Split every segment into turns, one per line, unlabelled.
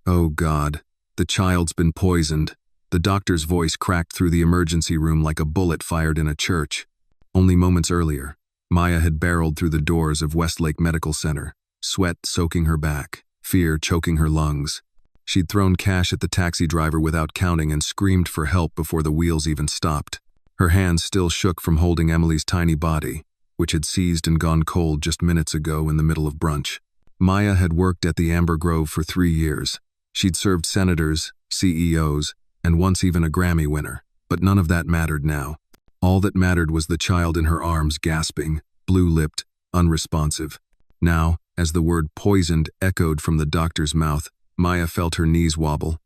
Oh God, the child's been poisoned. The doctor's voice cracked through the emergency room like a bullet fired in a church. Only moments earlier, Maya had barreled through the doors of Westlake Medical Center, sweat soaking her back, fear choking her lungs. She'd thrown cash at the taxi driver without counting and screamed for help before the wheels even stopped. Her hands still shook from holding Emily's tiny body, which had seized and gone cold just minutes ago in the middle of brunch. Maya had worked at the Amber Grove for 3 years. She'd served senators, CEOs, and once even a Grammy winner, but none of that mattered now. All that mattered was the child in her arms gasping, blue-lipped, unresponsive. Now, as the word poisoned echoed from the doctor's mouth, Maya felt her knees wobble.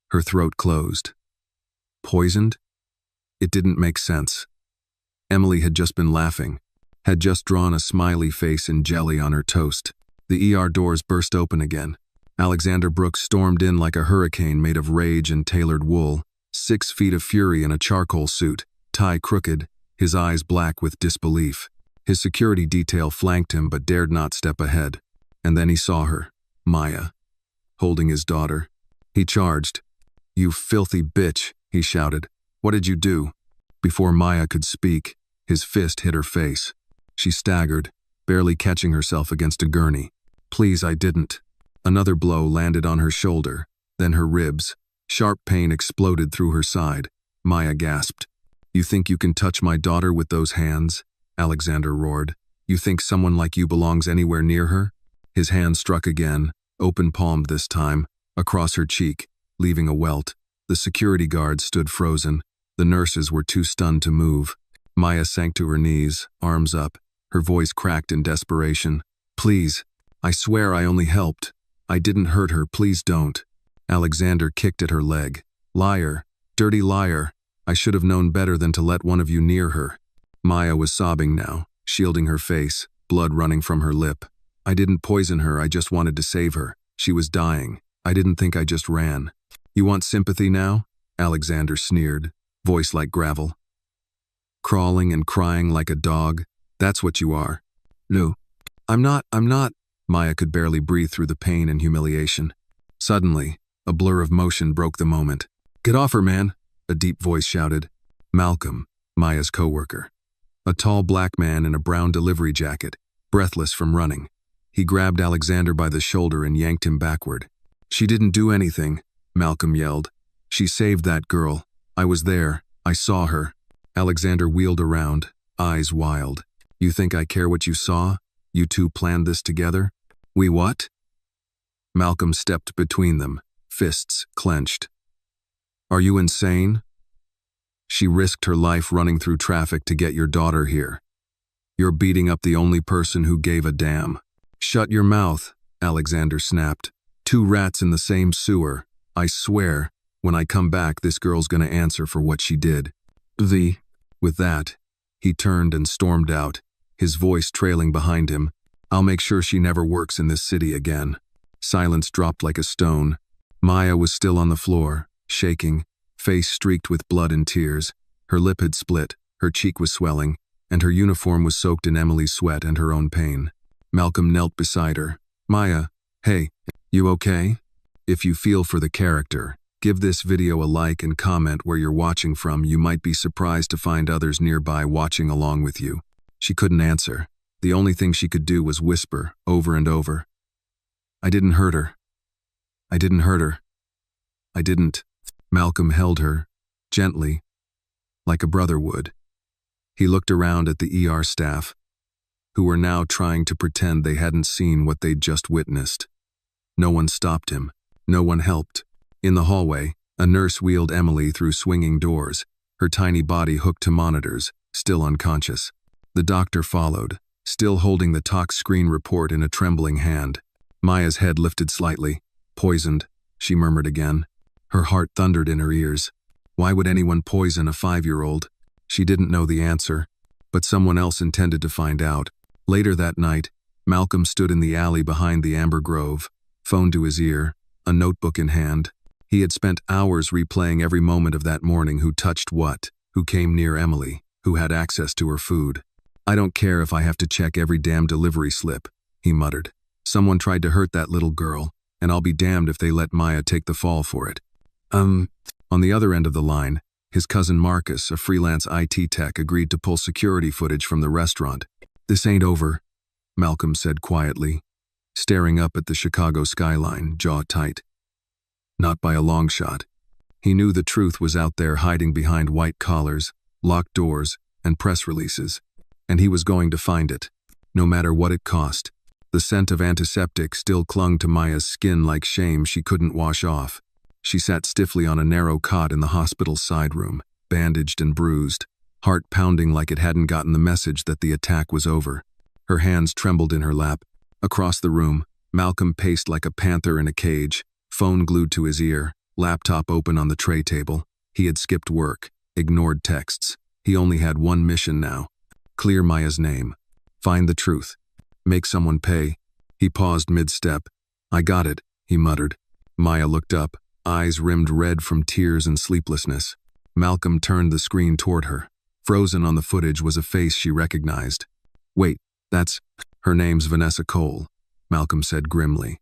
Her throat closed. Poisoned? It didn't make sense. Emily had just been laughing, had just drawn a smiley face in jelly on her toast. The ER doors burst open again. Alexander Brooks stormed in like a hurricane made of rage and tailored wool, 6 feet of fury in a charcoal suit, tie crooked, his eyes black with disbelief. His security detail flanked him but dared not step ahead. And then he saw her, Maya, holding his daughter. He charged. "You filthy bitch," he shouted. "What did you do?" Before Maya could speak, his fist hit her face. She staggered, barely catching herself against a gurney. "Please, I didn't." Another blow landed on her shoulder, then her ribs. Sharp pain exploded through her side. Maya gasped. "You think you can touch my daughter with those hands?" Alexander roared. "You think someone like you belongs anywhere near her?" His hand struck again, open-palmed this time, across her cheek, leaving a welt. The security guards stood frozen. The nurses were too stunned to move. Maya sank to her knees, arms up. Her voice cracked in desperation. "Please, I swear I only helped. I didn't hurt her, please don't." Alexander kicked at her leg. "Liar, dirty liar. I should have known better than to let one of you near her." Maya was sobbing now, shielding her face, blood running from her lip. "I didn't poison her, I just wanted to save her. She was dying. I didn't think I just ran." "You want sympathy now?" Alexander sneered, voice like gravel. "Crawling and crying like a dog, that's what you are." "No, I'm not. Maya could barely breathe through the pain and humiliation. Suddenly, a blur of motion broke the moment. "Get off her, man," a deep voice shouted. Malcolm, Maya's coworker. A tall black man in a brown delivery jacket, breathless from running. He grabbed Alexander by the shoulder and yanked him backward. "She didn't do anything," Malcolm yelled. "She saved that girl. I was there. I saw her." Alexander wheeled around, eyes wild. "You think I care what you saw? You two planned this together?" "We what?" Malcolm stepped between them, fists clenched. "Are you insane? She risked her life running through traffic to get your daughter here. You're beating up the only person who gave a damn." "Shut your mouth," Alexander snapped. "2 rats in the same sewer. I swear, when I come back, this girl's gonna answer for what she did." With that, he turned and stormed out, his voice trailing behind him. "I'll make sure she never works in this city again." Silence dropped like a stone. Maya was still on the floor, shaking, face streaked with blood and tears. Her lip had split, her cheek was swelling, and her uniform was soaked in Emily's sweat and her own pain. Malcolm knelt beside her. "Maya, hey, you okay? If you feel for the character, give this video a like and comment where you're watching from. You might be surprised to find others nearby watching along with you." She couldn't answer. The only thing she could do was whisper, over and over. "I didn't hurt her. I didn't hurt her. I didn't." Malcolm held her, gently, like a brother would. He looked around at the ER staff, who were now trying to pretend they hadn't seen what they'd just witnessed. No one stopped him. No one helped. In the hallway, a nurse wheeled Emily through swinging doors, her tiny body hooked to monitors, still unconscious. The doctor followed, still holding the tox screen report in a trembling hand. Maya's head lifted slightly. "Poisoned," she murmured again. Her heart thundered in her ears. Why would anyone poison a 5-year-old? She didn't know the answer, but someone else intended to find out. Later that night, Malcolm stood in the alley behind the Amber Grove, phone to his ear, a notebook in hand. He had spent hours replaying every moment of that morning: who touched what, who came near Emily, who had access to her food. "I don't care if I have to check every damn delivery slip," he muttered. "Someone tried to hurt that little girl. and I'll be damned if they let Maya take the fall for it. On the other end of the line, his cousin Marcus, a freelance IT tech, agreed to pull security footage from the restaurant. "This ain't over," Malcolm said quietly, staring up at the Chicago skyline, jaw tight. Not by a long shot. He knew the truth was out there hiding behind white collars, locked doors, and press releases, and he was going to find it, no matter what it cost. The scent of antiseptic still clung to Maya's skin like shame she couldn't wash off. She sat stiffly on a narrow cot in the hospital's side room, bandaged and bruised, heart pounding like it hadn't gotten the message that the attack was over. Her hands trembled in her lap. Across the room, Malcolm paced like a panther in a cage, phone glued to his ear, laptop open on the tray table. He had skipped work, ignored texts. He only had one mission now: clear Maya's name, find the truth, make someone pay. He paused mid-step. "I got it," he muttered. Maya looked up, eyes rimmed red from tears and sleeplessness. Malcolm turned the screen toward her. Frozen on the footage was a face she recognized. "Wait, her name's Vanessa Cole," Malcolm said grimly.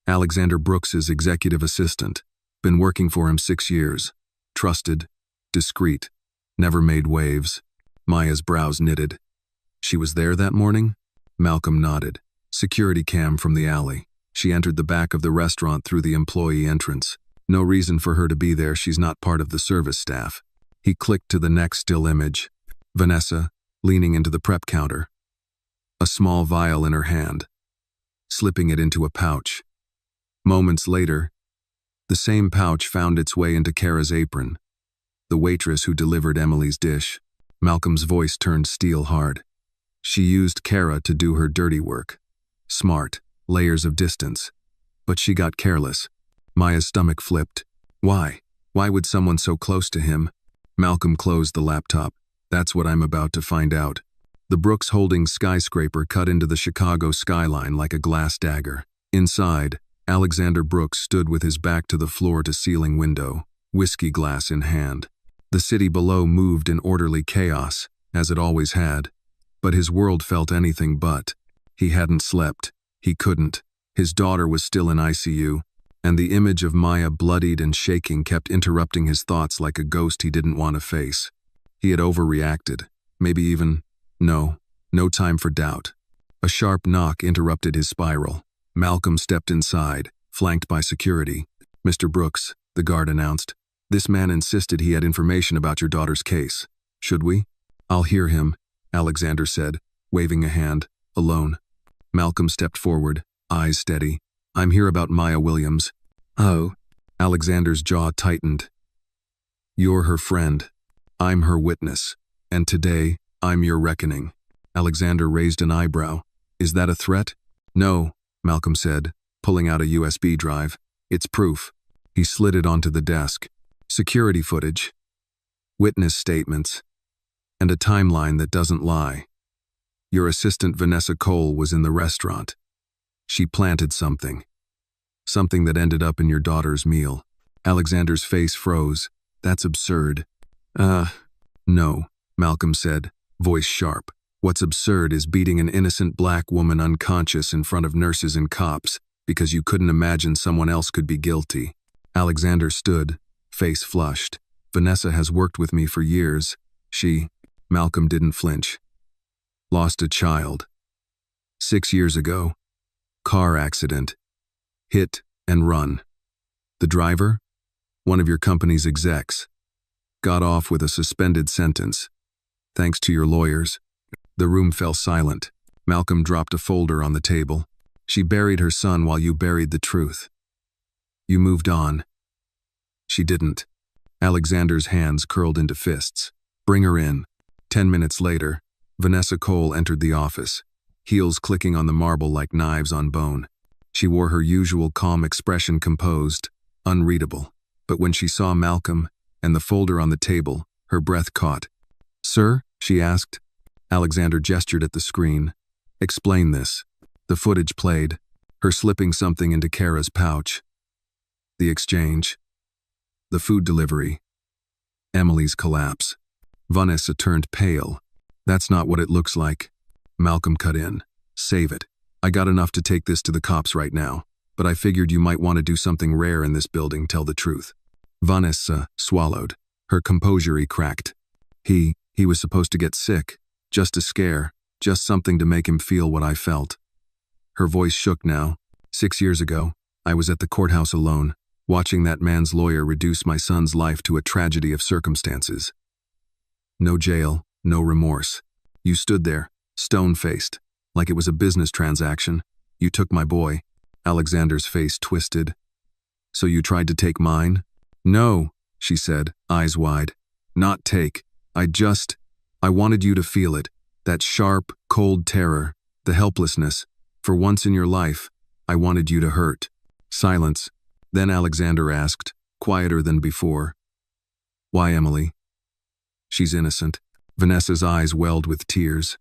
"Alexander Brooks's executive assistant. Been working for him 6 years. Trusted, discreet, never made waves." Maya's brows knitted. "She was there that morning?" Malcolm nodded. "Security cam from the alley. She entered the back of the restaurant through the employee entrance. No reason for her to be there, she's not part of the service staff." He clicked to the next still image. Vanessa, leaning into the prep counter. A small vial in her hand, slipping it into a pouch. Moments later, the same pouch found its way into Kara's apron, the waitress who delivered Emily's dish. Malcolm's voice turned steel hard. She used Kara to do her dirty work. Smart, layers of distance. But she got careless. Maya's stomach flipped. Why? Why would someone so close to him? Malcolm closed the laptop. "That's what I'm about to find out." The Brooks Holdings skyscraper cut into the Chicago skyline like a glass dagger. Inside, Alexander Brooks stood with his back to the floor-to-ceiling window, whiskey glass in hand. The city below moved in orderly chaos, as it always had, but his world felt anything but. He hadn't slept. He couldn't. His daughter was still in ICU, and the image of Maya bloodied and shaking kept interrupting his thoughts like a ghost he didn't want to face. He had overreacted. Maybe even... No time for doubt. A sharp knock interrupted his spiral. Malcolm stepped inside, flanked by security. "Mr. Brooks," the guard announced. "This man insisted he had information about your daughter's case. Should we?" "I'll hear him," Alexander said, waving a hand. "Alone." Malcolm stepped forward, eyes steady. "I'm here about Maya Williams." "Oh." Alexander's jaw tightened. "You're her friend. I'm her witness. And today, I'm your reckoning." Alexander raised an eyebrow. "Is that a threat?" "No," Malcolm said, pulling out a USB drive. "It's proof." He slid it onto the desk. "Security footage, witness statements, and a timeline that doesn't lie. Your assistant Vanessa Cole was in the restaurant. She planted something. Something that ended up in your daughter's meal." Alexander's face froze. "That's absurd." No," Malcolm said, voice sharp. "What's absurd is beating an innocent black woman unconscious in front of nurses and cops because you couldn't imagine someone else could be guilty." Alexander stood, face flushed. "Vanessa has worked with me for years. Malcolm didn't flinch. "Lost a child. 6 years ago. Car accident. Hit and run. The driver? One of your company's execs. Got off with a suspended sentence. Thanks to your lawyers." The room fell silent. Malcolm dropped a folder on the table. "She buried her son while you buried the truth. You moved on." "She didn't." Alexander's hands curled into fists. "Bring her in." 10 minutes later, Vanessa Cole entered the office, heels clicking on the marble like knives on bone. She wore her usual calm expression, composed, unreadable. But when she saw Malcolm and the folder on the table, her breath caught. "Sir?" she asked. Alexander gestured at the screen. "Explain this." The footage played, her slipping something into Kara's pouch. The exchange. The food delivery. Emily's collapse. Vanessa turned pale. "That's not what it looks like." Malcolm cut in. "Save it. I got enough to take this to the cops right now. but I figured you might want to do something rare in this building, tell the truth." Vanessa swallowed. Her composure cracked. He was supposed to get sick. Just a scare. Just something to make him feel what I felt. Her voice shook now. 6 years ago, I was at the courthouse alone, watching that man's lawyer reduce my son's life to a tragedy of circumstances. No jail, no remorse. You stood there, stone-faced, like it was a business transaction. You took my boy. Alexander's face twisted. "So you tried to take mine?" "No," she said, eyes wide. "Not take. I wanted you to feel it. That sharp, cold terror, the helplessness. For once in your life, I wanted you to hurt." Silence. Then Alexander asked, quieter than before, "Why, Emily?" "She's innocent." Vanessa's eyes welled with tears.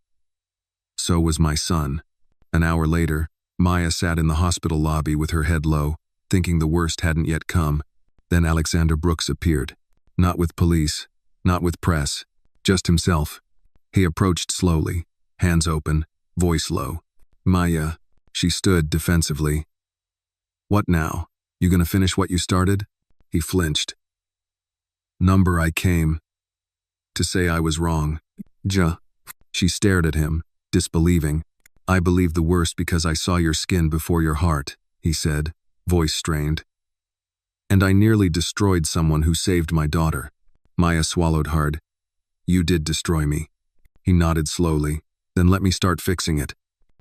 "So was my son." An hour later, Maya sat in the hospital lobby with her head low, thinking the worst hadn't yet come. Then Alexander Brooks appeared. Not with police, not with press, just himself. He approached slowly, hands open, voice low. "Maya." She stood defensively. "What now? You gonna finish what you started?" He flinched. "Number I came to say I was wrong." She stared at him, disbelieving. "I believed the worst because I saw your skin before your heart," he said, voice strained. "And I nearly destroyed someone who saved my daughter." Maya swallowed hard. "You did destroy me." He nodded slowly. "Then let me start fixing it."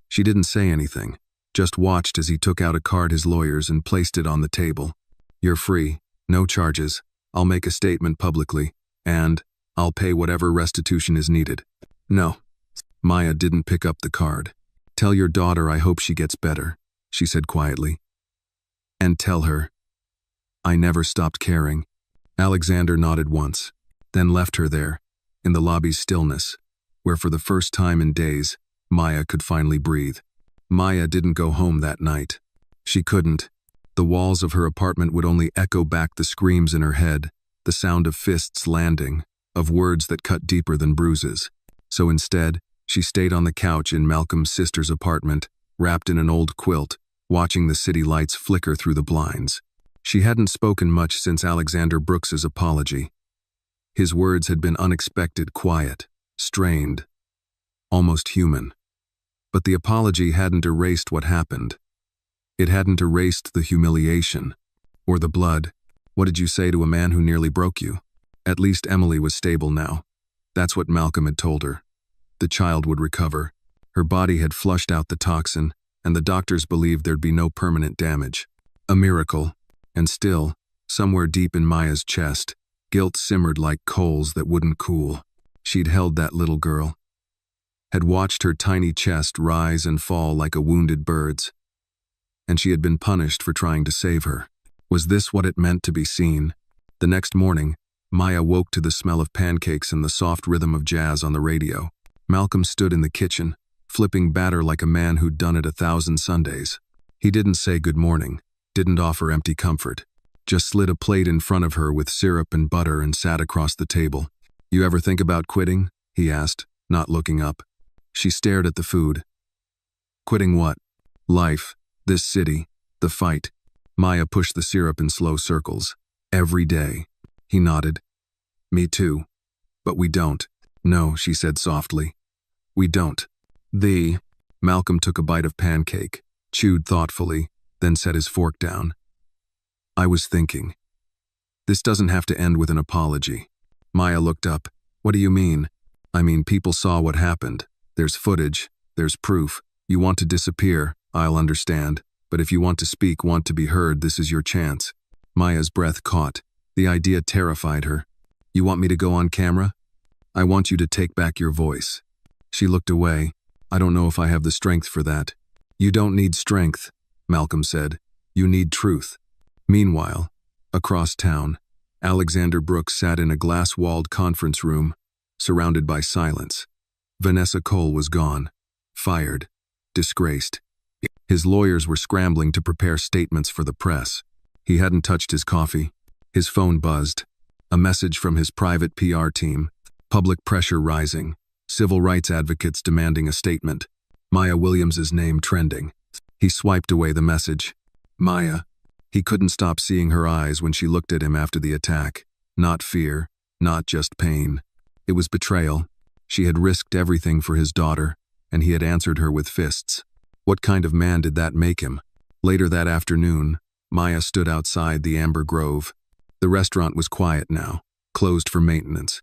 She didn't say anything, just watched as he took out a card his lawyers and placed it on the table. "You're free, no charges. I'll make a statement publicly, and I'll pay whatever restitution is needed." "No." Maya didn't pick up the card. "Tell your daughter I hope she gets better," she said quietly. "And tell her I never stopped caring." Alexander nodded once, then left her there, in the lobby's stillness, where for the first time in days, Maya could finally breathe. Maya didn't go home that night. She couldn't. The walls of her apartment would only echo back the screams in her head, the sound of fists landing, of words that cut deeper than bruises. So instead, she stayed on the couch in Malcolm's sister's apartment, wrapped in an old quilt, watching the city lights flicker through the blinds. She hadn't spoken much since Alexander Brooks's apology. His words had been unexpected, quiet, strained, almost human. But the apology hadn't erased what happened. It hadn't erased the humiliation, or the blood. What did you say to a man who nearly broke you? At least Emily was stable now. That's what Malcolm had told her. The child would recover. Her body had flushed out the toxin, and the doctors believed there'd be no permanent damage. A miracle. And still, somewhere deep in Maya's chest, guilt simmered like coals that wouldn't cool. She'd held that little girl, had watched her tiny chest rise and fall like a wounded bird's, and she had been punished for trying to save her. Was this what it meant to be seen? The next morning, Maya woke to the smell of pancakes and the soft rhythm of jazz on the radio. Malcolm stood in the kitchen, flipping batter like a man who'd done it 1,000 Sundays. He didn't say good morning, didn't offer empty comfort, just slid a plate in front of her with syrup and butter and sat across the table. "You ever think about quitting?" he asked, not looking up. She stared at the food. "Quitting what?" "Life, this city, the fight." Maya pushed the syrup in slow circles. "Every day." He nodded. "Me too. But we don't." "No," she said softly. "We don't." Malcolm took a bite of pancake, chewed thoughtfully, then set his fork down. "I was thinking. This doesn't have to end with an apology." Maya looked up. "What do you mean?" "I mean, people saw what happened. There's footage, there's proof. You want to disappear, I'll understand. But if you want to speak, want to be heard, this is your chance." Maya's breath caught. The idea terrified her. "You want me to go on camera?" "I want you to take back your voice." She looked away. "I don't know if I have the strength for that." "You don't need strength," Malcolm said. "You need truth." Meanwhile, across town, Alexander Brooks sat in a glass-walled conference room, surrounded by silence. Vanessa Cole was gone, fired, disgraced. His lawyers were scrambling to prepare statements for the press. He hadn't touched his coffee. His phone buzzed. A message from his private PR team. Public pressure rising. Civil rights advocates demanding a statement. Maya Williams's name trending. He swiped away the message. Maya. He couldn't stop seeing her eyes when she looked at him after the attack. Not fear, not just pain. It was betrayal. She had risked everything for his daughter, and he had answered her with fists. What kind of man did that make him? Later that afternoon, Maya stood outside the Amber Grove. The restaurant was quiet now, closed for maintenance.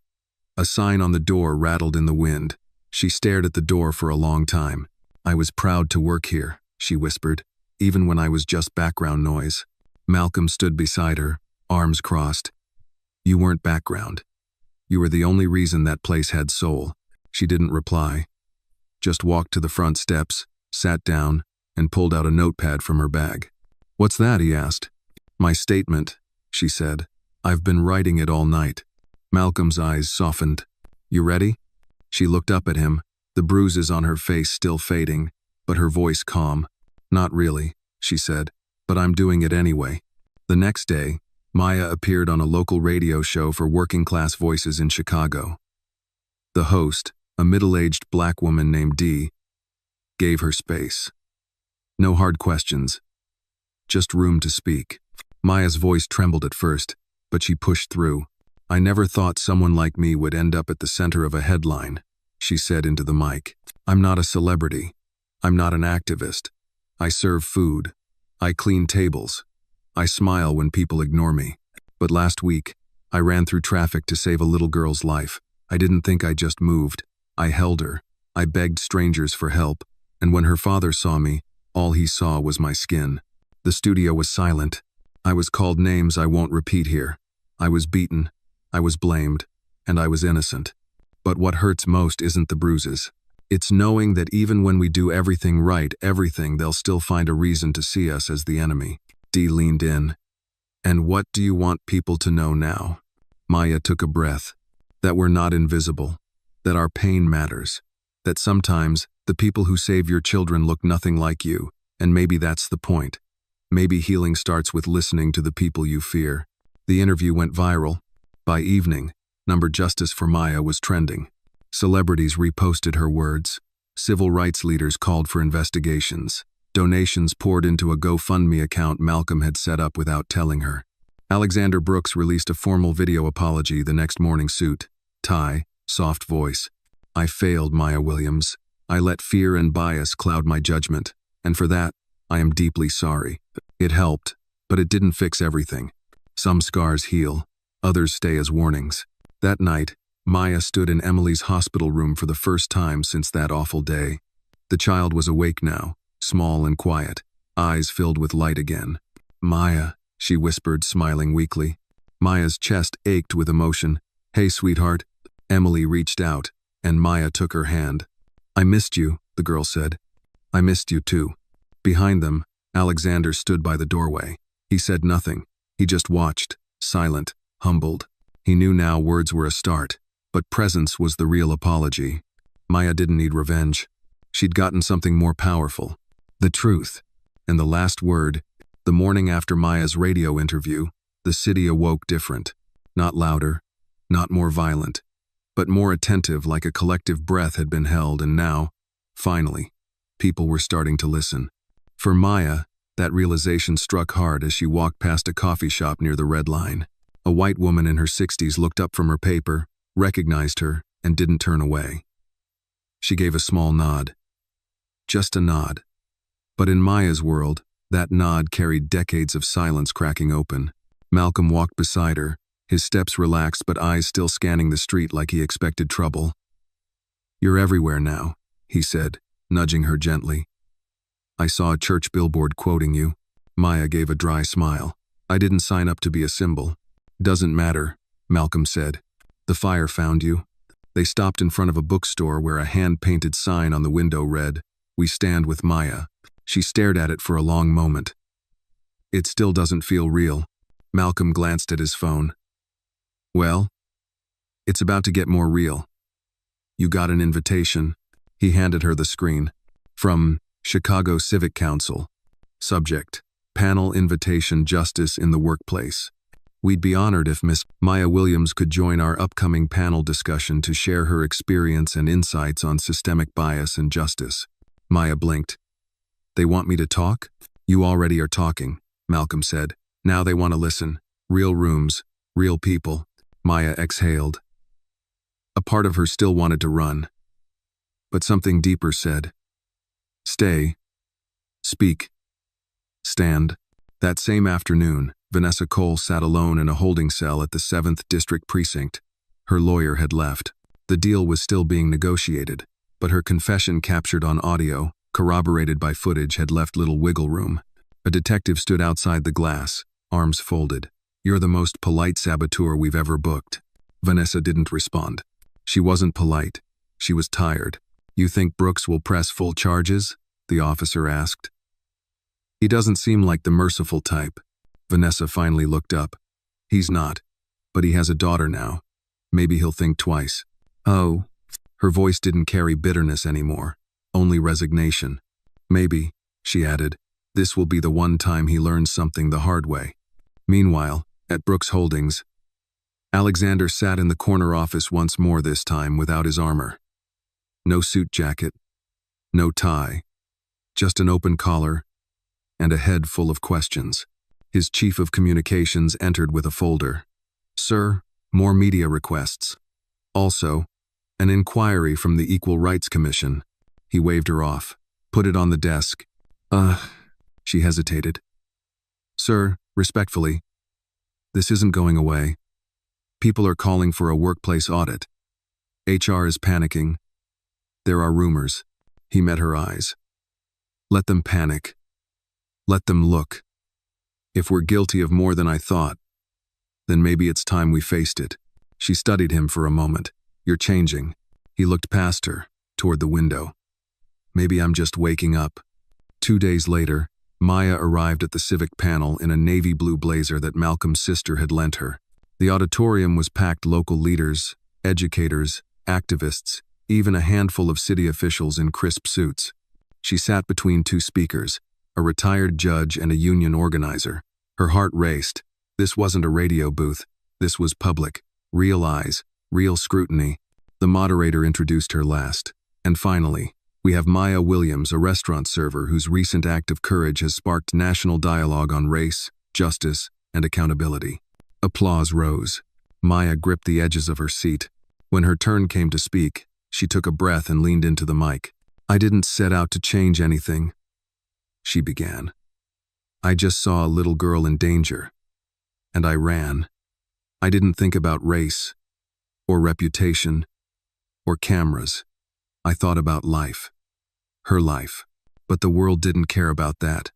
A sign on the door rattled in the wind. She stared at the door for a long time. "I was proud to work here," she whispered, "even when I was just background noise." Malcolm stood beside her, arms crossed. "You weren't background. You were the only reason that place had soul." She didn't reply, just walked to the front steps, sat down, and pulled out a notepad from her bag. "What's that?" he asked. "My statement," she said. "I've been writing it all night." Malcolm's eyes softened. "You ready?" She looked up at him, the bruises on her face still fading, but her voice calm. "Not really," she said, "but I'm doing it anyway." The next day, Maya appeared on a local radio show for working-class voices in Chicago. The host, a middle-aged black woman named Dee, gave her space. No hard questions, just room to speak. Maya's voice trembled at first, but she pushed through. "I never thought someone like me would end up at the center of a headline," she said into the mic. "I'm not a celebrity. I'm not an activist. I serve food. I clean tables. I smile when people ignore me. But last week, I ran through traffic to save a little girl's life. I didn't think I just moved. I held her. I begged strangers for help. And when her father saw me, all he saw was my skin." The studio was silent. I was called names I won't repeat here. I was beaten. I was blamed. And I was innocent. But what hurts most isn't the bruises. It's knowing that even when we do everything right, they'll still find a reason to see us as the enemy. Dee leaned in. "And what do you want people to know now?" Maya took a breath. "That we're not invisible. That our pain matters. That sometimes the people who save your children look nothing like you, and maybe that's the point. Maybe healing starts with listening to the people you fear." The interview went viral. By evening, Number Justice for Maya was trending. Celebrities reposted her words. Civil rights leaders called for investigations. Donations poured into a GoFundMe account Malcolm had set up without telling her. Alexander Brooks released a formal video apology the next morning. Suit, tie, soft voice. "I failed, Maya Williams. I let fear and bias cloud my judgment, and for that, I am deeply sorry. It helped, but it didn't fix everything. Some scars heal, others stay as warnings." That night, Maya stood in Emily's hospital room for the first time since that awful day. The child was awake now, small and quiet, eyes filled with light again. "Maya," she whispered, smiling weakly. Maya's chest ached with emotion. "Hey, sweetheart." Emily reached out, and Maya took her hand. "I missed you," the girl said. "I missed you too." Behind them, Alexander stood by the doorway. He said nothing. He just watched, silent, humbled. He knew now words were a start, but presence was the real apology. Maya didn't need revenge. She'd gotten something more powerful. The truth. And the last word, the morning after Maya's radio interview, the city awoke different. Not louder, not more violent, but more attentive, like a collective breath had been held, and now, finally, people were starting to listen. For Maya, that realization struck hard as she walked past a coffee shop near the Red Line. A white woman in her 60s looked up from her paper, recognized her, and didn't turn away. She gave a small nod. Just a nod. But in Maya's world, that nod carried decades of silence cracking open. Malcolm walked beside her, his steps relaxed but eyes still scanning the street like he expected trouble. "You're everywhere now," he said, nudging her gently. "I saw a church billboard quoting you." Maya gave a dry smile. "I didn't sign up to be a symbol." "Doesn't matter," Malcolm said. "The fire found you." They stopped in front of a bookstore where a hand-painted sign on the window read, "We stand with Maya." She stared at it for a long moment. "It still doesn't feel real." Malcolm glanced at his phone. "Well, it's about to get more real. You got an invitation." He handed her the screen. "From Chicago Civic Council. Subject, Panel Invitation, Justice in the Workplace. We'd be honored if Miss Maya Williams could join our upcoming panel discussion to share her experience and insights on systemic bias and justice." Maya blinked. "They want me to talk?" "You already are talking," Malcolm said. Now they want to listen. Real rooms, real people. Maya exhaled. A part of her still wanted to run. But something deeper said, stay, speak, stand. That same afternoon, Vanessa Cole sat alone in a holding cell at the 7th District Precinct. Her lawyer had left. The deal was still being negotiated, but her confession captured on audio, corroborated by footage, had left little wiggle room. A detective stood outside the glass, arms folded. You're the most polite saboteur we've ever booked. Vanessa didn't respond. She wasn't polite. She was tired. You think Brooks will press full charges? The officer asked. He doesn't seem like the merciful type. Vanessa finally looked up. He's not. But he has a daughter now. Maybe he'll think twice. Oh. Her voice didn't carry bitterness anymore, only resignation. Maybe, she added, this will be the one time he learns something the hard way. Meanwhile, at Brooks Holdings, Alexander sat in the corner office once more, this time without his armor. No suit jacket, no tie, just an open collar and a head full of questions. His chief of communications entered with a folder. Sir, more media requests. Also, an inquiry from the Equal Rights Commission. He waved her off. Put it on the desk. She hesitated. Sir, respectfully, this isn't going away. People are calling for a workplace audit. HR is panicking. There are rumors. He met her eyes. Let them panic. Let them look. If we're guilty of more than I thought, then maybe it's time we faced it. She studied him for a moment. You're changing. He looked past her, toward the window. Maybe I'm just waking up. 2 days later, Maya arrived at the civic panel in a navy blue blazer that Malcolm's sister had lent her. The auditorium was packed. Local leaders, educators, activists, even a handful of city officials in crisp suits. She sat between two speakers, a retired judge and a union organizer. Her heart raced. This wasn't a radio booth. This was public. Real eyes, real scrutiny. The moderator introduced her last. And finally, we have Maya Williams, a restaurant server whose recent act of courage has sparked national dialogue on race, justice, and accountability. Applause rose. Maya gripped the edges of her seat. When her turn came to speak, she took a breath and leaned into the mic. I didn't set out to change anything, she began. I just saw a little girl in danger, and I ran. I didn't think about race, or reputation, or cameras. I thought about life, her life. But the world didn't care about that.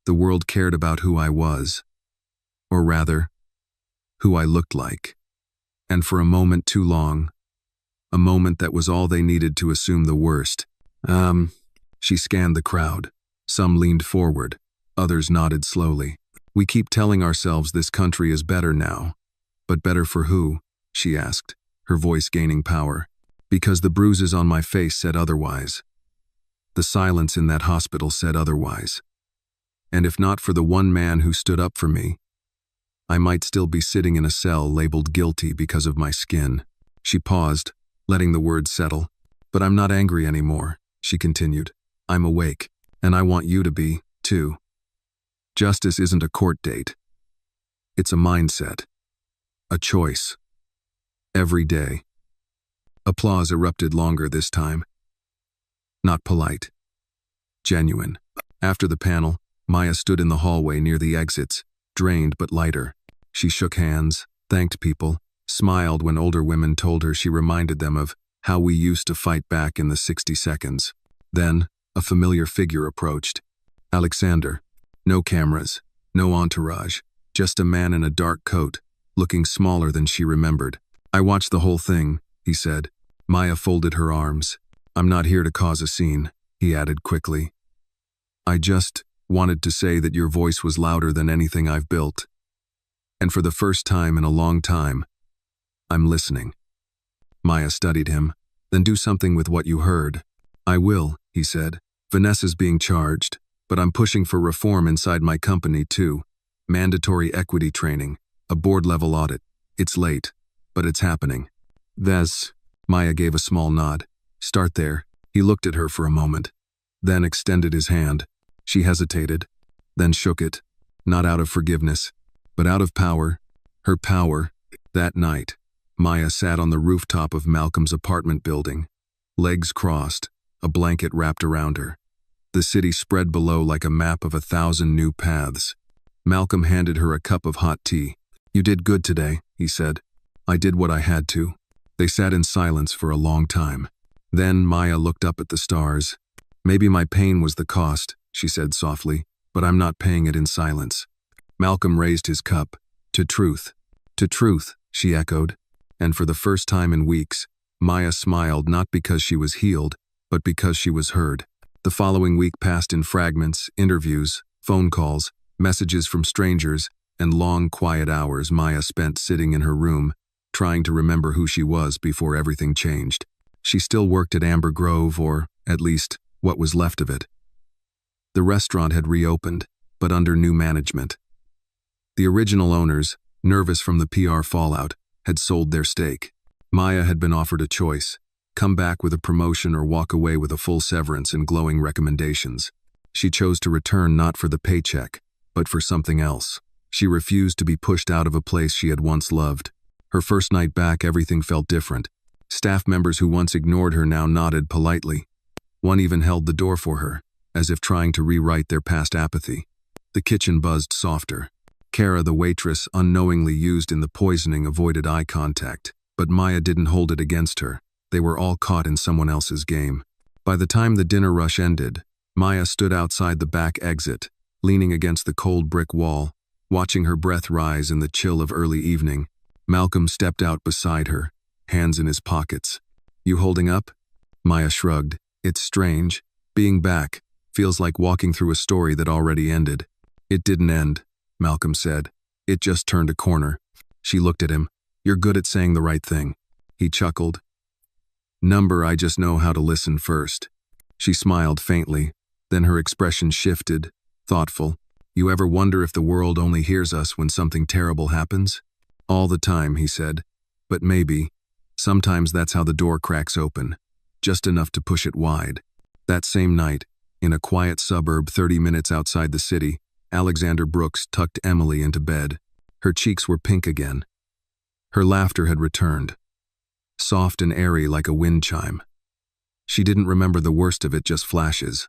The world cared about who I was, or rather, who I looked like. And for a moment too long, a moment that was all they needed to assume the worst. She scanned the crowd. Some leaned forward, others nodded slowly. We keep telling ourselves this country is better now. But better for who? She asked, her voice gaining power. Because the bruises on my face said otherwise. The silence in that hospital said otherwise. And if not for the one man who stood up for me, I might still be sitting in a cell labeled guilty because of my skin. She paused, letting the words settle. But I'm not angry anymore, she continued. I'm awake, and I want you to be, too. Justice isn't a court date. It's a mindset. A choice. Every day. Applause erupted longer this time. Not polite. Genuine. After the panel, Maya stood in the hallway near the exits, drained but lighter. She shook hands, thanked people, smiled when older women told her she reminded them of how we used to fight back in the 60 seconds. Then, a familiar figure approached. Alexander. No cameras, no entourage, just a man in a dark coat, looking smaller than she remembered. I watched the whole thing, he said. Maya folded her arms. I'm not here to cause a scene, he added quickly. I just wanted to say that your voice was louder than anything I've built. And for the first time in a long time, I'm listening. Maya studied him. Then do something with what you heard. I will, he said. Vanessa's being charged, but I'm pushing for reform inside my company too. Mandatory equity training, a board-level audit. It's late, but it's happening. Maya gave a small nod. Start there. He looked at her for a moment, then extended his hand. She hesitated, then shook it. not out of forgiveness, but out of power. Her power. That night, Maya sat on the rooftop of Malcolm's apartment building, legs crossed, a blanket wrapped around her. The city spread below like a map of 1,000 new paths. Malcolm handed her a cup of hot tea. "You did good today," he said. "I did what I had to." They sat in silence for a long time. Then Maya looked up at the stars. "Maybe my pain was the cost," she said softly, "but I'm not paying it in silence." Malcolm raised his cup. "To truth." "To truth," she echoed. And for the first time in weeks, Maya smiled not because she was healed, but because she was heard. The following week passed in fragments, interviews, phone calls, messages from strangers, and long, quiet hours Maya spent sitting in her room, trying to remember who she was before everything changed. She still worked at Amber Grove, or, at least, what was left of it. The restaurant had reopened, but under new management. The original owners, nervous from the PR fallout, had sold their stake. Maya had been offered a choice: come back with a promotion or walk away with a full severance and glowing recommendations. She chose to return not for the paycheck, but for something else. She refused to be pushed out of a place she had once loved. Her first night back, everything felt different. Staff members who once ignored her now nodded politely. One even held the door for her, as if trying to rewrite their past apathy. The kitchen buzzed softer. Kara, the waitress, unknowingly used in the poisoning, avoided eye contact, but Maya didn't hold it against her. They were all caught in someone else's game. By the time the dinner rush ended, Maya stood outside the back exit, leaning against the cold brick wall, watching her breath rise in the chill of early evening. Malcolm stepped out beside her, hands in his pockets. "You holding up?" Maya shrugged. "It's strange. Being back feels like walking through a story that already ended." "It didn't end," Malcolm said. "It just turned a corner." She looked at him. "You're good at saying the right thing." He chuckled. I just know how to listen first." She smiled faintly, then her expression shifted, thoughtful. "You ever wonder if the world only hears us when something terrible happens?" "All the time," he said. "But maybe, sometimes that's how the door cracks open, just enough to push it wide." That same night, in a quiet suburb 30 minutes outside the city, Alexander Brooks tucked Emily into bed. Her cheeks were pink again. Her laughter had returned, soft and airy like a wind chime. She didn't remember the worst of it, just flashes,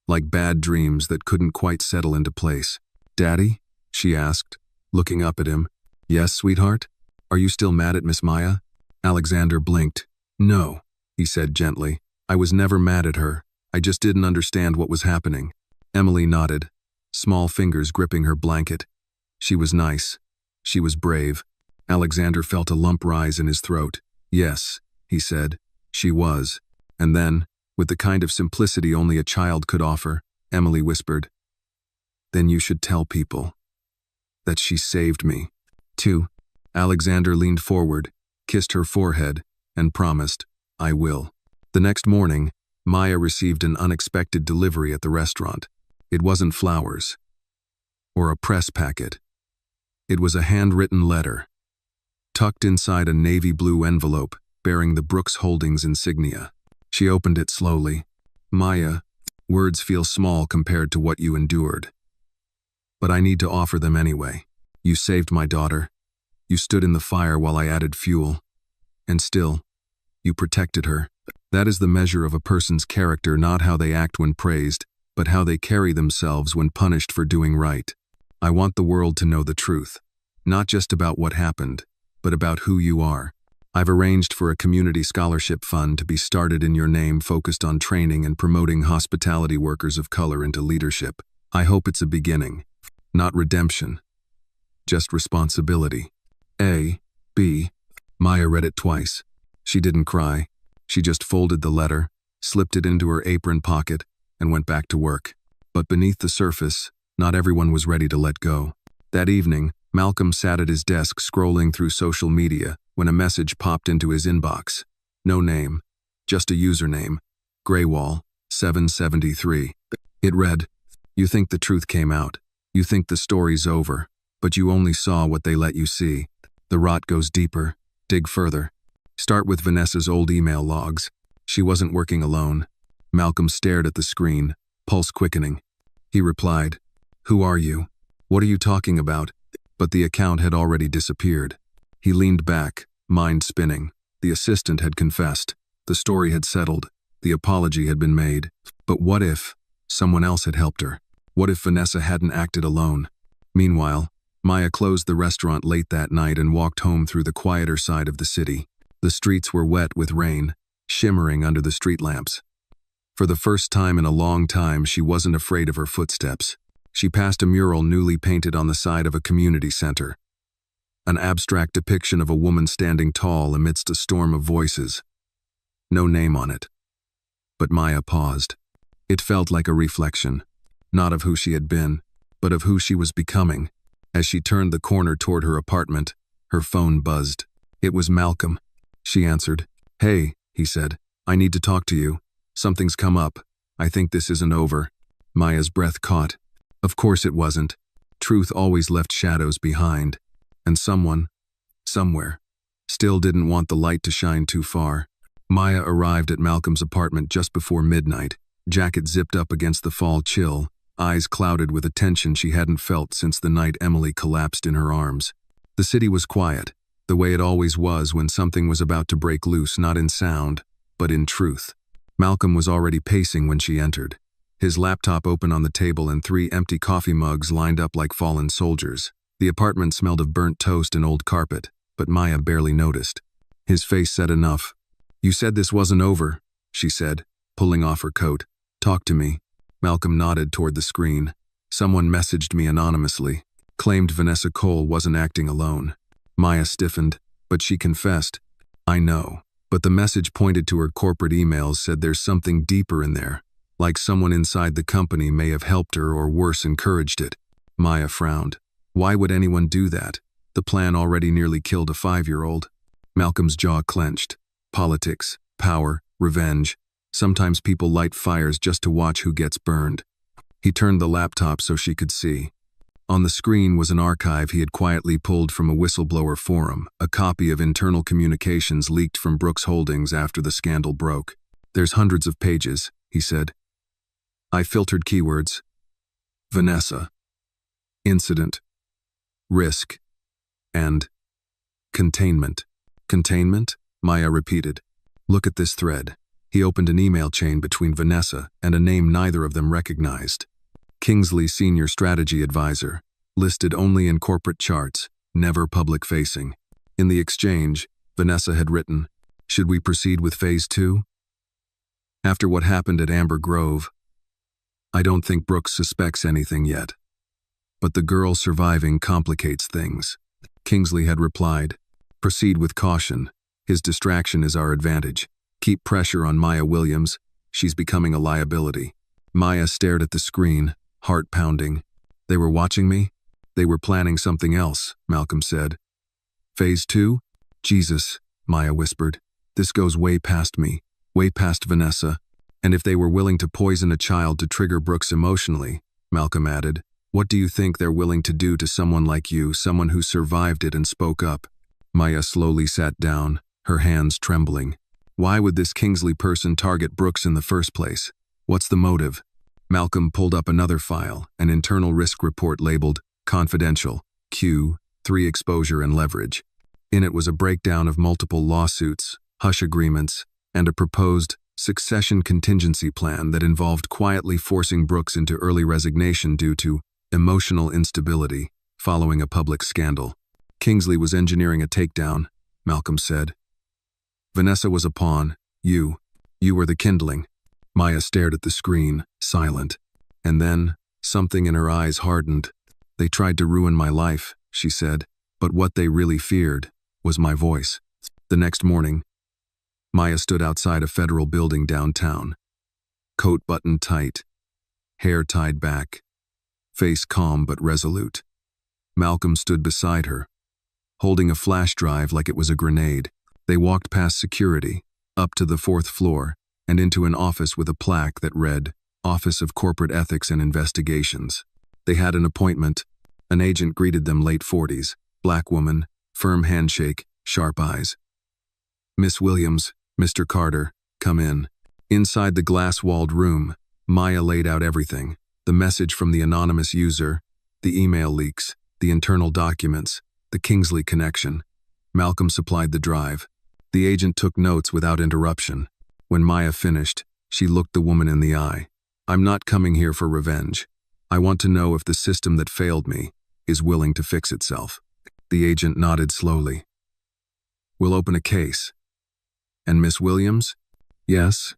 like bad dreams that couldn't quite settle into place. "Daddy?" she asked, looking up at him. "Yes, sweetheart? Are you still mad at Miss Maya?" Alexander blinked. "No," he said gently. "I was never mad at her. I just didn't understand what was happening." Emily nodded, small fingers gripping her blanket. She was nice. She was brave. Alexander felt a lump rise in his throat. "Yes," he said, "she was." And then, with the kind of simplicity only a child could offer, Emily whispered, "Then you should tell people that she saved me, too." Alexander leaned forward, kissed her forehead, and promised, "I will." The next morning, Maya received an unexpected delivery at the restaurant. It wasn't flowers or a press packet. It was a handwritten letter, tucked inside a navy blue envelope bearing the Brooks Holdings insignia. She opened it slowly. "Maya, words feel small compared to what you endured, but I need to offer them anyway. You saved my daughter. You stood in the fire while I added fuel. And still, you protected her. That is the measure of a person's character, not how they act when praised, but how they carry themselves when punished for doing right. I want the world to know the truth, not just about what happened, but about who you are. I've arranged for a community scholarship fund to be started in your name, focused on training and promoting hospitality workers of color into leadership. I hope it's a beginning, not redemption, just responsibility. A. B." Maya read it twice. She didn't cry. She just folded the letter, slipped it into her apron pocket, and went back to work. But beneath the surface, not everyone was ready to let go. That evening, Malcolm sat at his desk scrolling through social media when a message popped into his inbox. No name, just a username, Graywall, 773. It read, "You think the truth came out. You think the story's over, but you only saw what they let you see. The rot goes deeper. Dig further. Start with Vanessa's old email logs." She wasn't working alone. Malcolm stared at the screen, pulse quickening. He replied, "Who are you?" "What are you talking about?" But the account had already disappeared. He leaned back, mind spinning. The assistant had confessed. The story had settled. The apology had been made. But what if someone else had helped her? What if Vanessa hadn't acted alone? Meanwhile, Maya closed the restaurant late that night and walked home through the quieter side of the city. The streets were wet with rain, shimmering under the street lamps. For the first time in a long time, she wasn't afraid of her footsteps. She passed a mural newly painted on the side of a community center. An abstract depiction of a woman standing tall amidst a storm of voices. No name on it. But Maya paused. It felt like a reflection, not of who she had been, but of who she was becoming. As she turned the corner toward her apartment, her phone buzzed. It was Malcolm. She answered. "Hey," he said. "I need to talk to you. Something's come up. I think this isn't over." Maya's breath caught. Of course it wasn't. Truth always left shadows behind. And someone, somewhere, still didn't want the light to shine too far. Maya arrived at Malcolm's apartment just before midnight, jacket zipped up against the fall chill, eyes clouded with a tension she hadn't felt since the night Emily collapsed in her arms. The city was quiet, the way it always was when something was about to break loose, not in sound, but in truth. Malcolm was already pacing when she entered, his laptop open on the table and 3 empty coffee mugs lined up like fallen soldiers. The apartment smelled of burnt toast and old carpet, but Maya barely noticed. His face said enough. "You said this wasn't over," she said, pulling off her coat. "Talk to me." Malcolm nodded toward the screen. "Someone messaged me anonymously. Claimed Vanessa Cole wasn't acting alone." Maya stiffened, but she confessed. "I know." But the message pointed to her corporate emails, said there's something deeper in there. Like someone inside the company may have helped her or worse, encouraged it. Maya frowned. Why would anyone do that? The plan already nearly killed a 5-year-old. Malcolm's jaw clenched. Politics, power, revenge. Sometimes people light fires just to watch who gets burned. He turned the laptop so she could see. On the screen was an archive he had quietly pulled from a whistleblower forum, a copy of internal communications leaked from Brooks Holdings after the scandal broke. "There's hundreds of pages," he said. I filtered keywords. Vanessa. Incident. Risk. And containment. Containment? Maya repeated. "Look at this thread." He opened an email chain between Vanessa and a name neither of them recognized. Kingsley Senior Strategy Advisor, listed only in corporate charts, never public-facing. In the exchange, Vanessa had written, "Should we proceed with Phase 2? After what happened at Amber Grove, I don't think Brooks suspects anything yet. But the girl surviving complicates things." Kingsley had replied, "Proceed with caution. His distraction is our advantage. Keep pressure on Maya Williams. She's becoming a liability." Maya stared at the screen, heart pounding. They were watching me? They were planning something else, Malcolm said. "Phase 2? Jesus," Maya whispered. "This goes way past me, way past Vanessa. And if they were willing to poison a child to trigger Brooks emotionally," Malcolm added, "what do you think they're willing to do to someone like you, someone who survived it and spoke up?" Maya slowly sat down, her hands trembling. Why would this Kingsley person target Brooks in the first place? What's the motive? Malcolm pulled up another file, an internal risk report labeled Confidential, Q3 Exposure and Leverage. In it was a breakdown of multiple lawsuits, hush agreements, and a proposed succession contingency plan that involved quietly forcing Brooks into early resignation due to emotional instability following a public scandal. Kingsley was engineering a takedown, Malcolm said. Vanessa was a pawn. You were the kindling. Maya stared at the screen, silent. And then, something in her eyes hardened. "They tried to ruin my life," she said, "but what they really feared was my voice." The next morning, Maya stood outside a federal building downtown. Coat buttoned tight, hair tied back, face calm but resolute. Malcolm stood beside her, holding a flash drive like it was a grenade. They walked past security, up to the 4th floor, and into an office with a plaque that read, Office of Corporate Ethics and Investigations. They had an appointment. An agent greeted them, late 40s, black woman, firm handshake, sharp eyes. "Miss Williams, Mr. Carter, come in." Inside the glass-walled room, Maya laid out everything. The message from the anonymous user, The email leaks, the internal documents, the Kingsley connection. Malcolm supplied the drive. The agent took notes without interruption. When Maya finished, she looked the woman in the eye. "I'm not coming here for revenge. I want to know if the system that failed me is willing to fix itself." The agent nodded slowly. "We'll open a case." "And Miss Williams?" "Yes.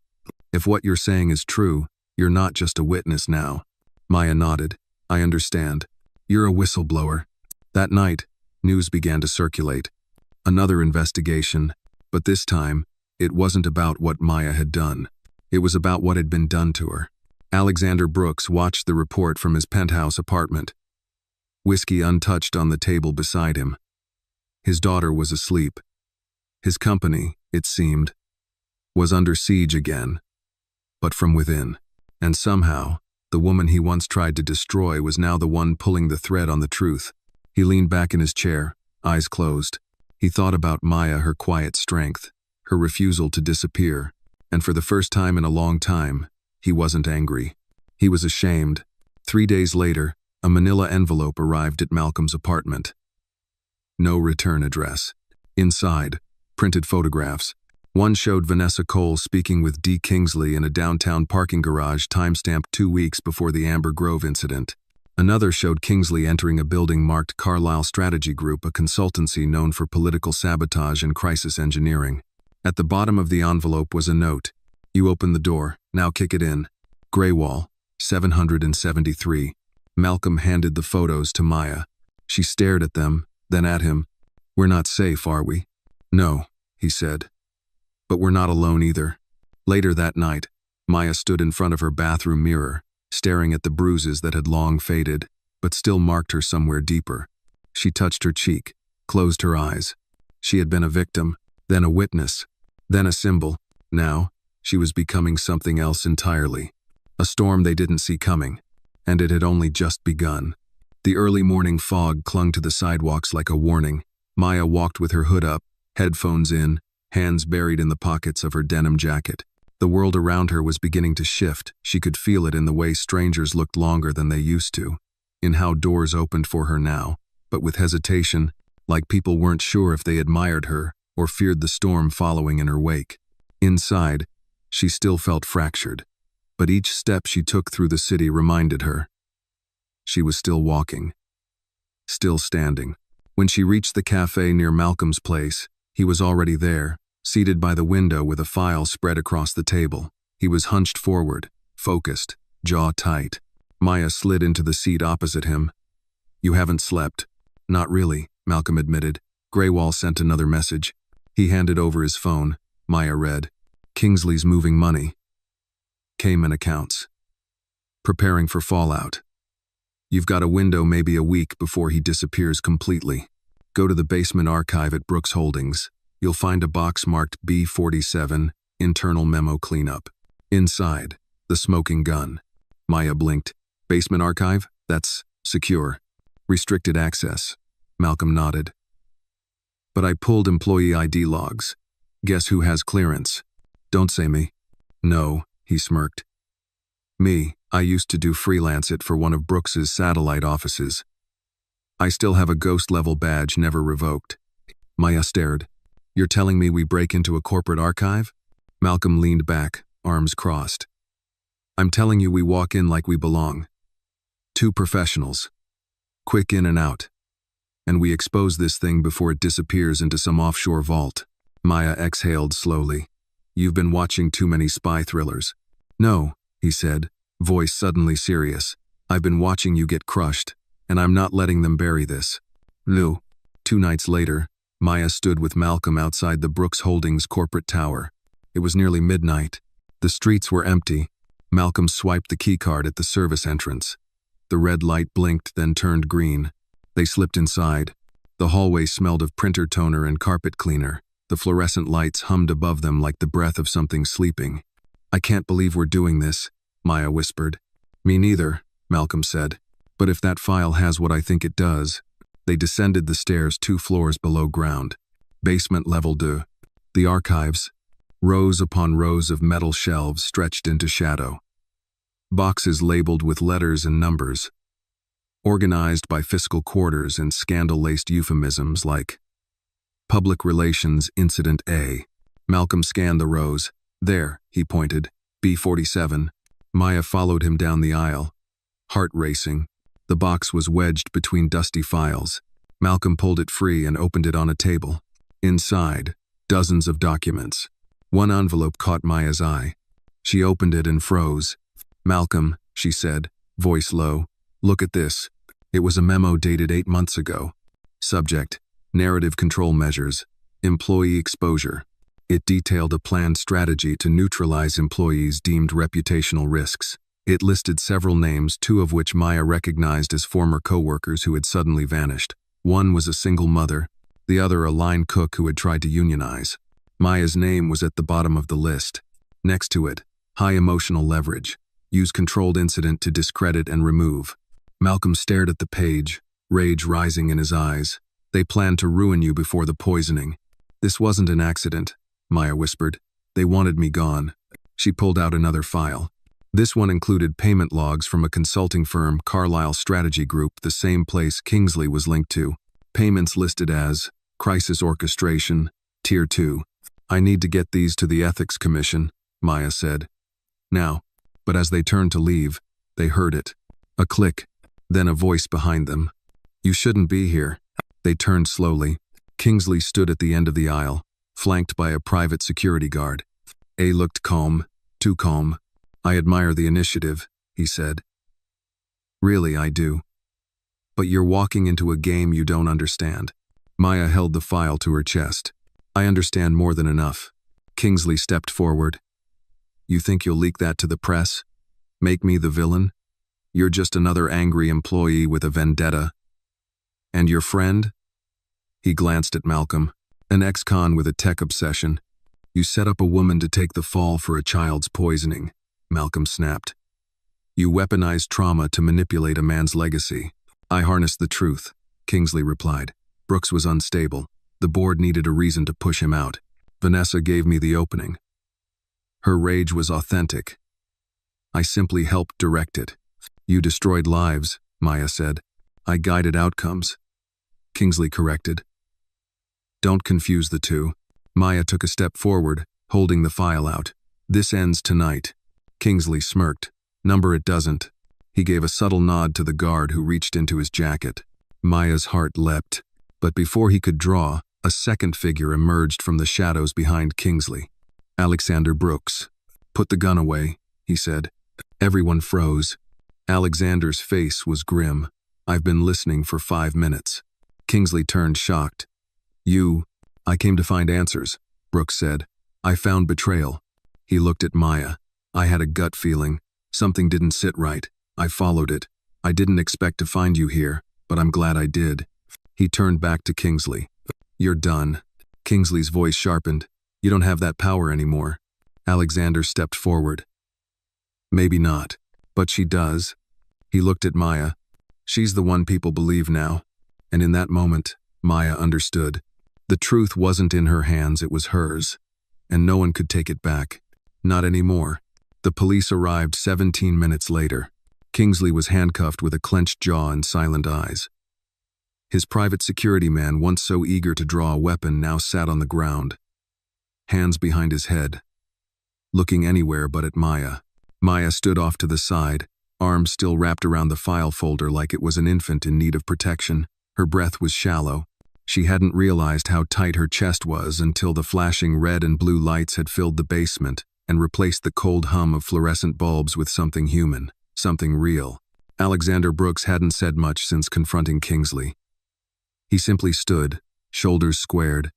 If what you're saying is true, you're not just a witness now." Maya nodded. "I understand. You're a whistleblower." That night, news began to circulate. Another investigation, but this time, it wasn't about what Maya had done. It was about what had been done to her. Alexander Brooks watched the report from his penthouse apartment. Whiskey untouched on the table beside him. His daughter was asleep. His company, it seemed, was under siege again, but from within. And somehow, the woman he once tried to destroy was now the one pulling the thread on the truth. He leaned back in his chair, eyes closed. He thought about Maya, her quiet strength, her refusal to disappear, and for the first time in a long time, he wasn't angry. He was ashamed. 3 days later, a manila envelope arrived at Malcolm's apartment. No return address. Inside, printed photographs. One showed Vanessa Cole speaking with D. Kingsley in a downtown parking garage timestamped 2 weeks before the Amber Grove incident. Another showed Kingsley entering a building marked Carlyle Strategy Group, a consultancy known for political sabotage and crisis engineering. At the bottom of the envelope was a note. "You open the door, now kick it in. Graywall, 773. Malcolm handed the photos to Maya. She stared at them, then at him. "We're not safe, are we?" "No," he said. "But we're not alone either." Later that night, Maya stood in front of her bathroom mirror, staring at the bruises that had long faded, but still marked her somewhere deeper. She touched her cheek, closed her eyes. She had been a victim, then a witness, then a symbol. Now, she was becoming something else entirely. A storm they didn't see coming, and it had only just begun. The early morning fog clung to the sidewalks like a warning. Maya walked with her hood up, headphones in, hands buried in the pockets of her denim jacket. The world around her was beginning to shift. She could feel it in the way strangers looked longer than they used to, in how doors opened for her now, but with hesitation, like people weren't sure if they admired her or feared the storm following in her wake. Inside, she still felt fractured, but each step she took through the city reminded her. She was still walking, still standing. When she reached the cafe near Malcolm's place, he was already there, seated by the window with a file spread across the table. He was hunched forward, focused, jaw tight. Maya slid into the seat opposite him. "You haven't slept." "Not really," Malcolm admitted. Graywall sent another message. He handed over his phone. Maya read, "Kingsley's moving money. Cayman accounts. Preparing for fallout. You've got a window, maybe a week before he disappears completely. Go to the basement archive at Brooks Holdings. You'll find a box marked B47, internal memo cleanup. Inside, the smoking gun." Maya blinked. "Basement archive? That's secure. Restricted access." Malcolm nodded. "But I pulled employee ID logs. Guess who has clearance?" "Don't say me." "No," he smirked. "Me, I used to do freelance it for one of Brooks's satellite offices. I still have a ghost-level badge never revoked." Maya stared. "You're telling me we break into a corporate archive?" Malcolm leaned back, arms crossed. "I'm telling you we walk in like we belong. 2 professionals. Quick in and out. And we expose this thing before it disappears into some offshore vault." Maya exhaled slowly. "You've been watching too many spy thrillers." "No," he said, voice suddenly serious. "I've been watching you get crushed, and I'm not letting them bury this." "No." 2 nights later, Maya stood with Malcolm outside the Brooks Holdings corporate tower. It was nearly midnight. The streets were empty. Malcolm swiped the keycard at the service entrance. The red light blinked, then turned green. They slipped inside. The hallway smelled of printer toner and carpet cleaner. The fluorescent lights hummed above them like the breath of something sleeping. "I can't believe we're doing this," Maya whispered. "Me neither," Malcolm said. "But if that file has what I think it does." They descended the stairs 2 floors below ground. Basement level 2. The archives. Rows upon rows of metal shelves stretched into shadow. Boxes labeled with letters and numbers. organized by fiscal quarters and scandal-laced euphemisms like Public Relations Incident A. Malcolm scanned the rows. There, he pointed, B47. Maya followed him down the aisle, heart racing. The box was wedged between dusty files. Malcolm pulled it free and opened it on a table. Inside, dozens of documents. One envelope caught Maya's eye. She opened it and froze. "Malcolm," she said, voice low, "look at this." It was a memo dated 8 months ago. Subject: Narrative Control Measures. Employee Exposure. It detailed a planned strategy to neutralize employees deemed reputational risks. It listed several names, 2 of which Maya recognized as former co-workers who had suddenly vanished. One was a single mother, the other a line cook who had tried to unionize. Maya's name was at the bottom of the list. Next to it, high emotional leverage. Use controlled incident to discredit and remove. Malcolm stared at the page, rage rising in his eyes. "They planned to ruin you before the poisoning." "This wasn't an accident," Maya whispered. "They wanted me gone." She pulled out another file. This one included payment logs from a consulting firm, Carlyle Strategy Group, the same place Kingsley was linked to. Payments listed as Crisis Orchestration, Tier 2. "I need to get these to the Ethics Commission," Maya said. "Now." But as they turned to leave, they heard it. A click, then a voice behind them. "You shouldn't be here." They turned slowly. Kingsley stood at the end of the aisle, flanked by a private security guard. A looked calm, too calm. "I admire the initiative," he said. "Really, I do. But you're walking into a game you don't understand." Maya held the file to her chest. "I understand more than enough." Kingsley stepped forward. "You think you'll leak that to the press? Make me the villain? You're just another angry employee with a vendetta. And your friend?" He glanced at Malcolm, an ex-con with a tech obsession. "You set up a woman to take the fall for a child's poisoning," Malcolm snapped. "You weaponized trauma to manipulate a man's legacy." "I harnessed the truth," Kingsley replied. "Brooks was unstable. The board needed a reason to push him out. Vanessa gave me the opening." Her rage was authentic. "I simply helped direct it." "You destroyed lives," Maya said. "I guided outcomes," Kingsley corrected. "Don't confuse the two." Maya took a step forward, holding the file out. "This ends tonight." Kingsley smirked. "Number it doesn't." He gave a subtle nod to the guard who reached into his jacket. Maya's heart leapt, but before he could draw, a second figure emerged from the shadows behind Kingsley. Alexander Brooks. "Put the gun away," he said. Everyone froze. Alexander's face was grim. "I've been listening for 5 minutes." Kingsley turned shocked. I came to find answers," Brooks said. "I found betrayal." He looked at Maya. "I had a gut feeling. Something didn't sit right. I followed it. I didn't expect to find you here, but I'm glad I did." He turned back to Kingsley. "You're done." Kingsley's voice sharpened. "You don't have that power anymore." Alexander stepped forward. "Maybe not, but she does." He looked at Maya. "She's the one people believe now." And in that moment, Maya understood. The truth wasn't in her hands, it was hers. And no one could take it back. Not anymore. The police arrived 17 minutes later. Kingsley was handcuffed with a clenched jaw and silent eyes. His private security man, once so eager to draw a weapon, now sat on the ground, hands behind his head, looking anywhere but at Maya. Maya stood off to the side, arms still wrapped around the file folder like it was an infant in need of protection. Her breath was shallow. She hadn't realized how tight her chest was until the flashing red and blue lights had filled the basement and replaced the cold hum of fluorescent bulbs with something human, something real. Alexander Brooks hadn't said much since confronting Kingsley. He simply stood, shoulders squared,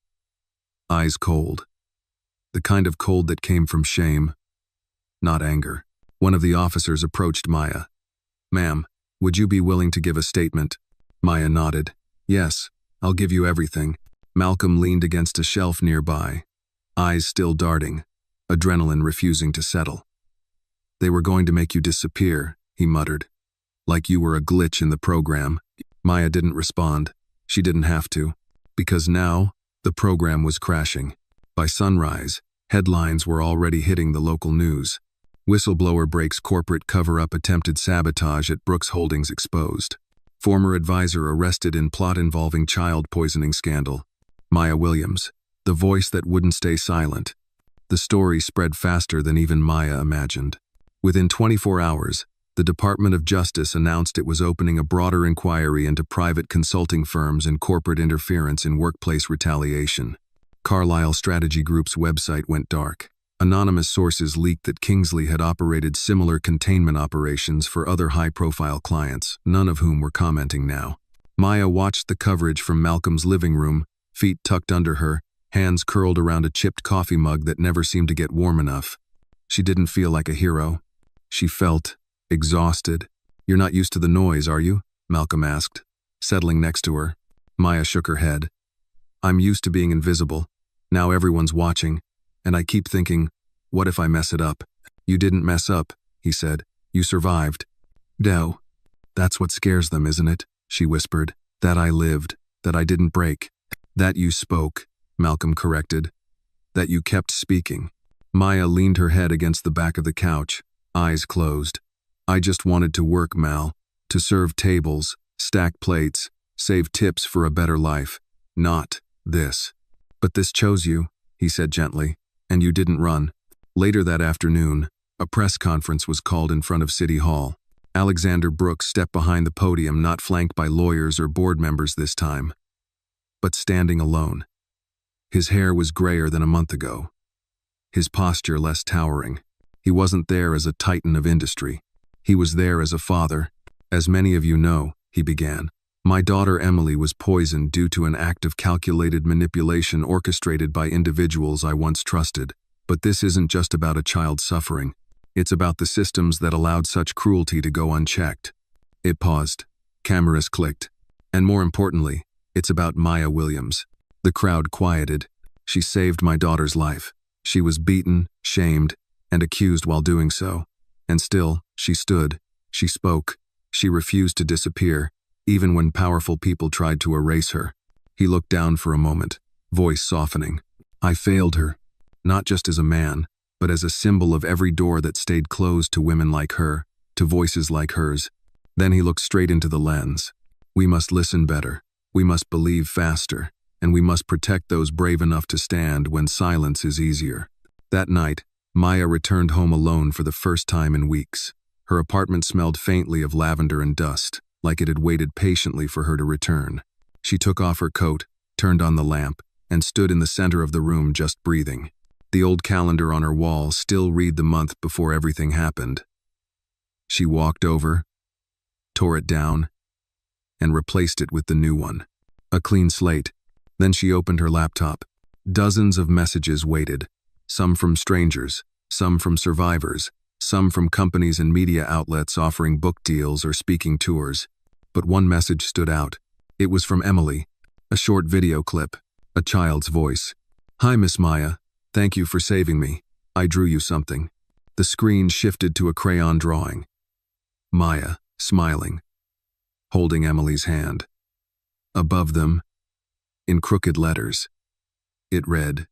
eyes cold. The kind of cold that came from shame, not anger. One of the officers approached Maya. "Ma'am, would you be willing to give a statement?" Maya nodded. "Yes, I'll give you everything." Malcolm leaned against a shelf nearby, eyes still darting, adrenaline refusing to settle. "They were going to make you disappear," he muttered. "Like you were a glitch in the program." Maya didn't respond. She didn't have to, because now, the program was crashing. By sunrise, headlines were already hitting the local news. Whistleblower breaks corporate cover-up, attempted sabotage at Brooks Holdings exposed. Former advisor arrested in plot involving child poisoning scandal. Maya Williams, the voice that wouldn't stay silent. The story spread faster than even Maya imagined. Within 24 hours, the Department of Justice announced it was opening a broader inquiry into private consulting firms and corporate interference in workplace retaliation. Carlyle Strategy Group's website went dark. Anonymous sources leaked that Kingsley had operated similar containment operations for other high-profile clients, none of whom were commenting now. Maya watched the coverage from Malcolm's living room, feet tucked under her, hands curled around a chipped coffee mug that never seemed to get warm enough. She didn't feel like a hero. She felt exhausted. "You're not used to the noise, are you?" Malcolm asked, settling next to her. Maya shook her head. "I'm used to being invisible. Now everyone's watching, and I keep thinking, what if I mess it up?" "You didn't mess up," he said. "You survived." "No. That's what scares them, isn't it?" she whispered. "That I lived, that I didn't break." "That you spoke," Malcolm corrected. "That you kept speaking." Maya leaned her head against the back of the couch, eyes closed. "I just wanted to work, Mal. To serve tables, stack plates, save tips for a better life. Not this." "But this chose you," he said gently, "and you didn't run." Later that afternoon, a press conference was called in front of City Hall. Alexander Brooks stepped behind the podium, not flanked by lawyers or board members this time, but standing alone. His hair was grayer than a month ago, his posture less towering. He wasn't there as a titan of industry. He was there as a father. "As many of you know," he began, "my daughter Emily was poisoned due to an act of calculated manipulation orchestrated by individuals I once trusted. But this isn't just about a child suffering. It's about the systems that allowed such cruelty to go unchecked." It paused. Cameras clicked. "And more importantly, it's about Maya Williams." The crowd quieted. "She saved my daughter's life. She was beaten, shamed, and accused while doing so. And still, she stood. She spoke. She refused to disappear, even when powerful people tried to erase her." He looked down for a moment, voice softening. "I failed her. Not just as a man, but as a symbol of every door that stayed closed to women like her, to voices like hers." Then he looked straight into the lens. "We must listen better. We must believe faster. And we must protect those brave enough to stand when silence is easier." That night, Maya returned home alone for the first time in weeks. Her apartment smelled faintly of lavender and dust, like it had waited patiently for her to return. She took off her coat, turned on the lamp, and stood in the center of the room just breathing. The old calendar on her wall still read the month before everything happened. She walked over, tore it down, and replaced it with the new one. A clean slate. Then she opened her laptop. Dozens of messages waited, some from strangers, some from survivors, some from companies and media outlets offering book deals or speaking tours. But one message stood out. It was from Emily, a short video clip, a child's voice. "Hi, Miss Maya. Thank you for saving me. I drew you something." The screen shifted to a crayon drawing. Maya, smiling, holding Emily's hand. Above them, in crooked letters, it read,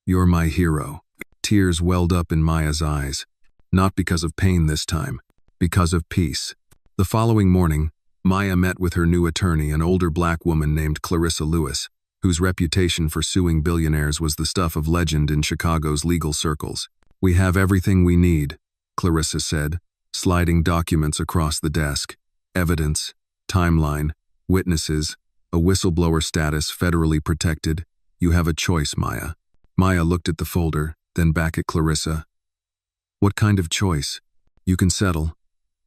"You're my hero." Tears welled up in Maya's eyes, not because of pain this time, because of peace. The following morning, Maya met with her new attorney, an older black woman named Clarissa Lewis, whose reputation for suing billionaires was the stuff of legend in Chicago's legal circles. "We have everything we need," Clarissa said, sliding documents across the desk. "Evidence, timeline, witnesses, a whistleblower status federally protected. You have a choice, Maya." Maya looked at the folder, then back at Clarissa. "What kind of choice?" "You can settle.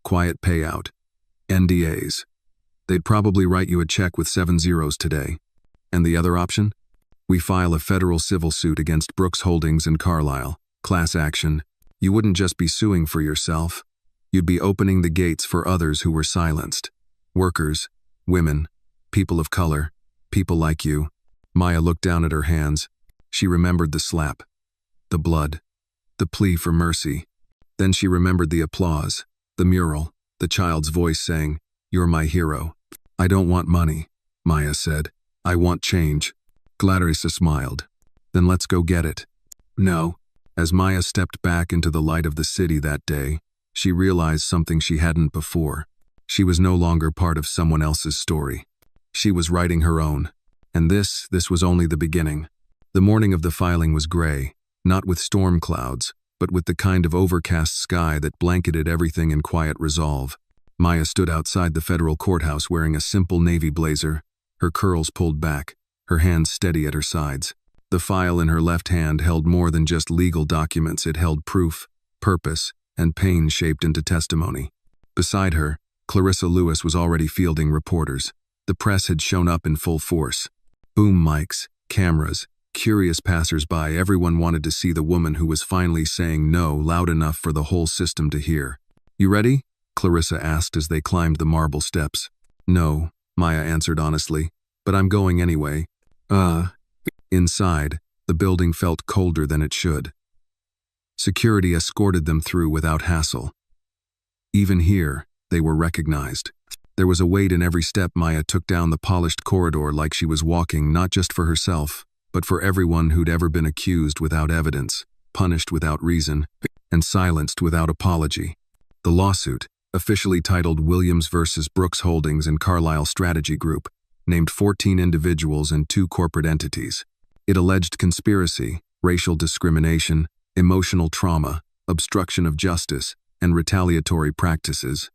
Quiet payout. NDAs. They'd probably write you a check with 7 zeros today. And the other option? We file a federal civil suit against Brooks Holdings and Carlyle. Class action. You wouldn't just be suing for yourself. You'd be opening the gates for others who were silenced. Workers, women, people of color, people like you." Maya looked down at her hands. She remembered the slap, the blood, the plea for mercy. Then she remembered the applause, the mural, the child's voice saying, "You're my hero." "I don't want money," Maya said. "I want change." Clarissa smiled. "Then let's go get it." "No." As Maya stepped back into the light of the city that day, she realized something she hadn't before. She was no longer part of someone else's story. She was writing her own. And this was only the beginning. The morning of the filing was gray, not with storm clouds, but with the kind of overcast sky that blanketed everything in quiet resolve. Maya stood outside the federal courthouse wearing a simple navy blazer, her curls pulled back, her hands steady at her sides. The file in her left hand held more than just legal documents. It held proof, purpose, and pain shaped into testimony. Beside her, Clarissa Lewis was already fielding reporters. The press had shown up in full force. Boom mics, cameras, curious passers-by, everyone wanted to see the woman who was finally saying no loud enough for the whole system to hear. "You ready?" Clarissa asked as they climbed the marble steps. "No," Maya answered honestly, "but I'm going anyway." Inside, the building felt colder than it should. Security escorted them through without hassle. Even here, they were recognized. There was a weight in every step Maya took down the polished corridor, like she was walking not just for herself, but for everyone who'd ever been accused without evidence, punished without reason, and silenced without apology. The lawsuit, officially titled Williams versus Brooks Holdings and Carlyle Strategy Group, named 14 individuals and 2 corporate entities. It alleged conspiracy, racial discrimination, emotional trauma, obstruction of justice, and retaliatory practices.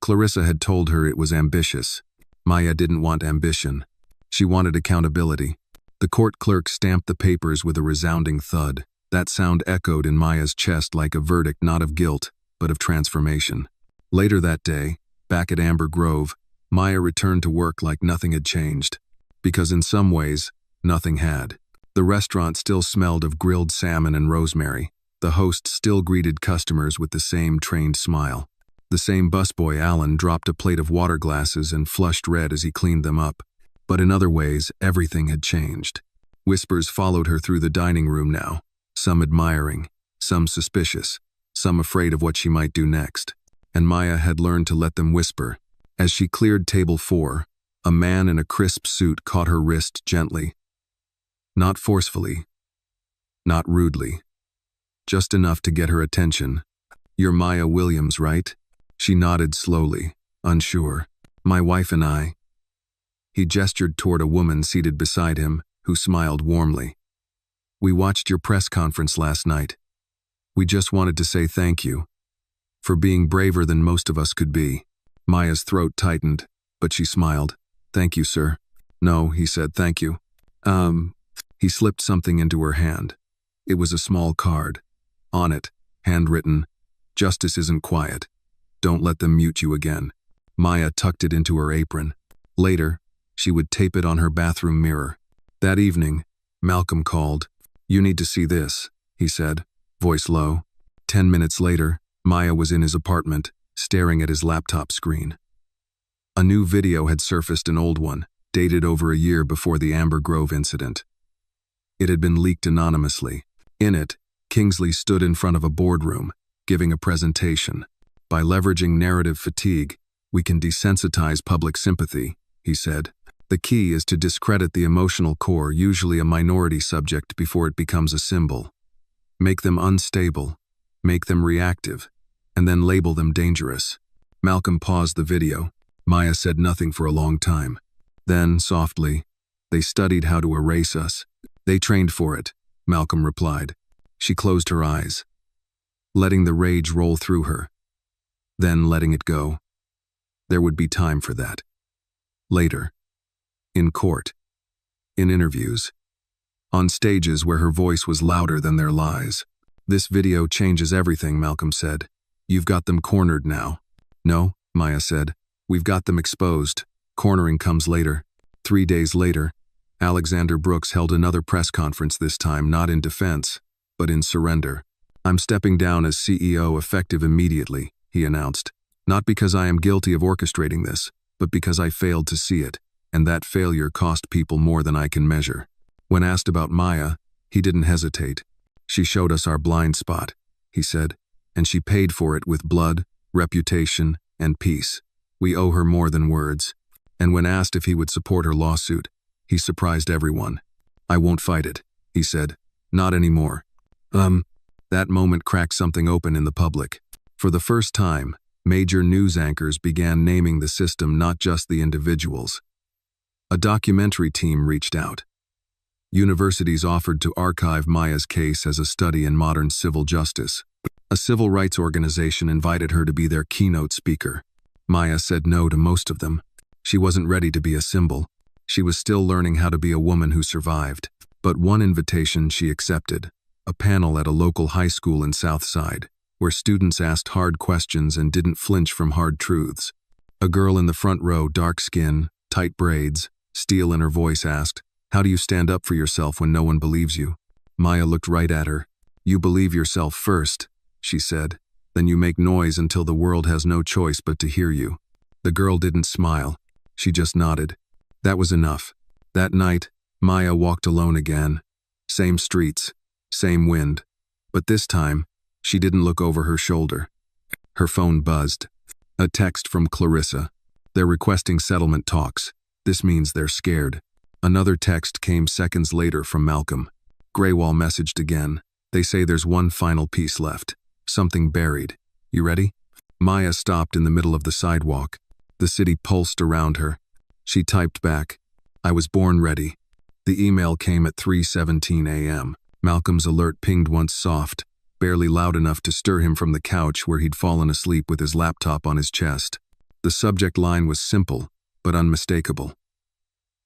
Clarissa had told her it was ambitious. Maya didn't want ambition. She wanted accountability. The court clerk stamped the papers with a resounding thud. That sound echoed in Maya's chest like a verdict not of guilt, but of transformation. Later that day, back at Amber Grove, Maya returned to work like nothing had changed. Because in some ways, nothing had. The restaurant still smelled of grilled salmon and rosemary. The host still greeted customers with the same trained smile. The same busboy Alan dropped a plate of water glasses and flushed red as he cleaned them up. But in other ways, everything had changed. Whispers followed her through the dining room now, some admiring, some suspicious, some afraid of what she might do next. And Maya had learned to let them whisper. As she cleared table 4, a man in a crisp suit caught her wrist gently. Not forcefully, not rudely. Just enough to get her attention. "You're Maya Williams, right?" She nodded slowly, unsure. "My wife and I." He gestured toward a woman seated beside him, who smiled warmly. "We watched your press conference last night. We just wanted to say thank you for being braver than most of us could be." Maya's throat tightened, but she smiled. "Thank you, sir." "No," he said, "thank you." He slipped something into her hand. It was a small card. On it, handwritten, "Justice isn't quiet. Don't let them mute you again." Maya tucked it into her apron. Later, she would tape it on her bathroom mirror. That evening, Malcolm called. "You need to see this," he said, voice low. 10 minutes later, Maya was in his apartment, staring at his laptop screen. A new video had surfaced, an old one, dated over a year before the Amber Grove incident. It had been leaked anonymously. In it, Kingsley stood in front of a boardroom, giving a presentation. "By leveraging narrative fatigue, we can desensitize public sympathy," he said. "The key is to discredit the emotional core, usually a minority subject, before it becomes a symbol. Make them unstable, make them reactive, and then label them dangerous." Malcolm paused the video. Maya said nothing for a long time. Then, softly, "They studied how to erase us. They trained for it," Malcolm replied. She closed her eyes, letting the rage roll through her, then letting it go. There would be time for that. Later. In court. In interviews. On stages where her voice was louder than their lies. "This video changes everything," Malcolm said. "You've got them cornered now." "No," Maya said. "We've got them exposed. Cornering comes later." 3 days later, Alexander Brooks held another press conference, this time not in defense, but in surrender. "I'm stepping down as CEO effective immediately," he announced. "Not because I am guilty of orchestrating this, but because I failed to see it, and that failure cost people more than I can measure." When asked about Maya, he didn't hesitate. "She showed us our blind spot," he said, "and she paid for it with blood, reputation, and peace. We owe her more than words." And when asked if he would support her lawsuit, he surprised everyone. "I won't fight it," he said. "Not anymore." That moment cracked something open in the public. For the first time, Major news anchors began naming the system, not just the individuals. A documentary team reached out. Universities offered to archive Maya's case as a study in modern civil justice. A civil rights organization invited her to be their keynote speaker. Maya said no to most of them. She wasn't ready to be a symbol. She was still learning how to be a woman who survived. But one invitation she accepted, a panel at a local high school in Southside, where students asked hard questions and didn't flinch from hard truths. A girl in the front row, dark skin, tight braids, steel in her voice, asked, "How do you stand up for yourself when no one believes you?" Maya looked right at her. "You believe yourself first," she said. "Then you make noise until the world has no choice but to hear you." The girl didn't smile. She just nodded. That was enough. That night, Maya walked alone again. Same streets, same wind. But this time, she didn't look over her shoulder. Her phone buzzed. A text from Clarissa. "They're requesting settlement talks. This means they're scared." Another text came seconds later from Malcolm. Graywall messaged again. "They say there's one final piece left. Something buried. You ready?" Maya stopped in the middle of the sidewalk. The city pulsed around her. She typed back, "I was born ready." The email came at 3:17 a.m. Malcolm's alert pinged once soft, barely loud enough to stir him from the couch where he'd fallen asleep with his laptop on his chest. The subject line was simple, but unmistakable.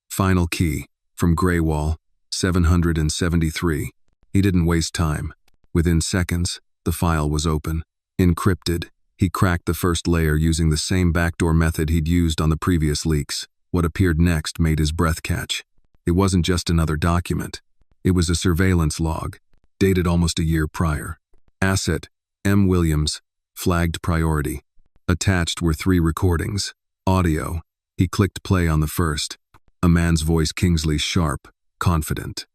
"Final key, from Graywall, 773. He didn't waste time. Within seconds, the file was open. Encrypted, he cracked the first layer using the same backdoor method he'd used on the previous leaks. What appeared next made his breath catch. It wasn't just another document. It was a surveillance log, dated almost a year prior. Asset, M. Williams, flagged priority. Attached were 3 recordings. Audio. He clicked play on the first. A man's voice, Kingsley, sharp, confident.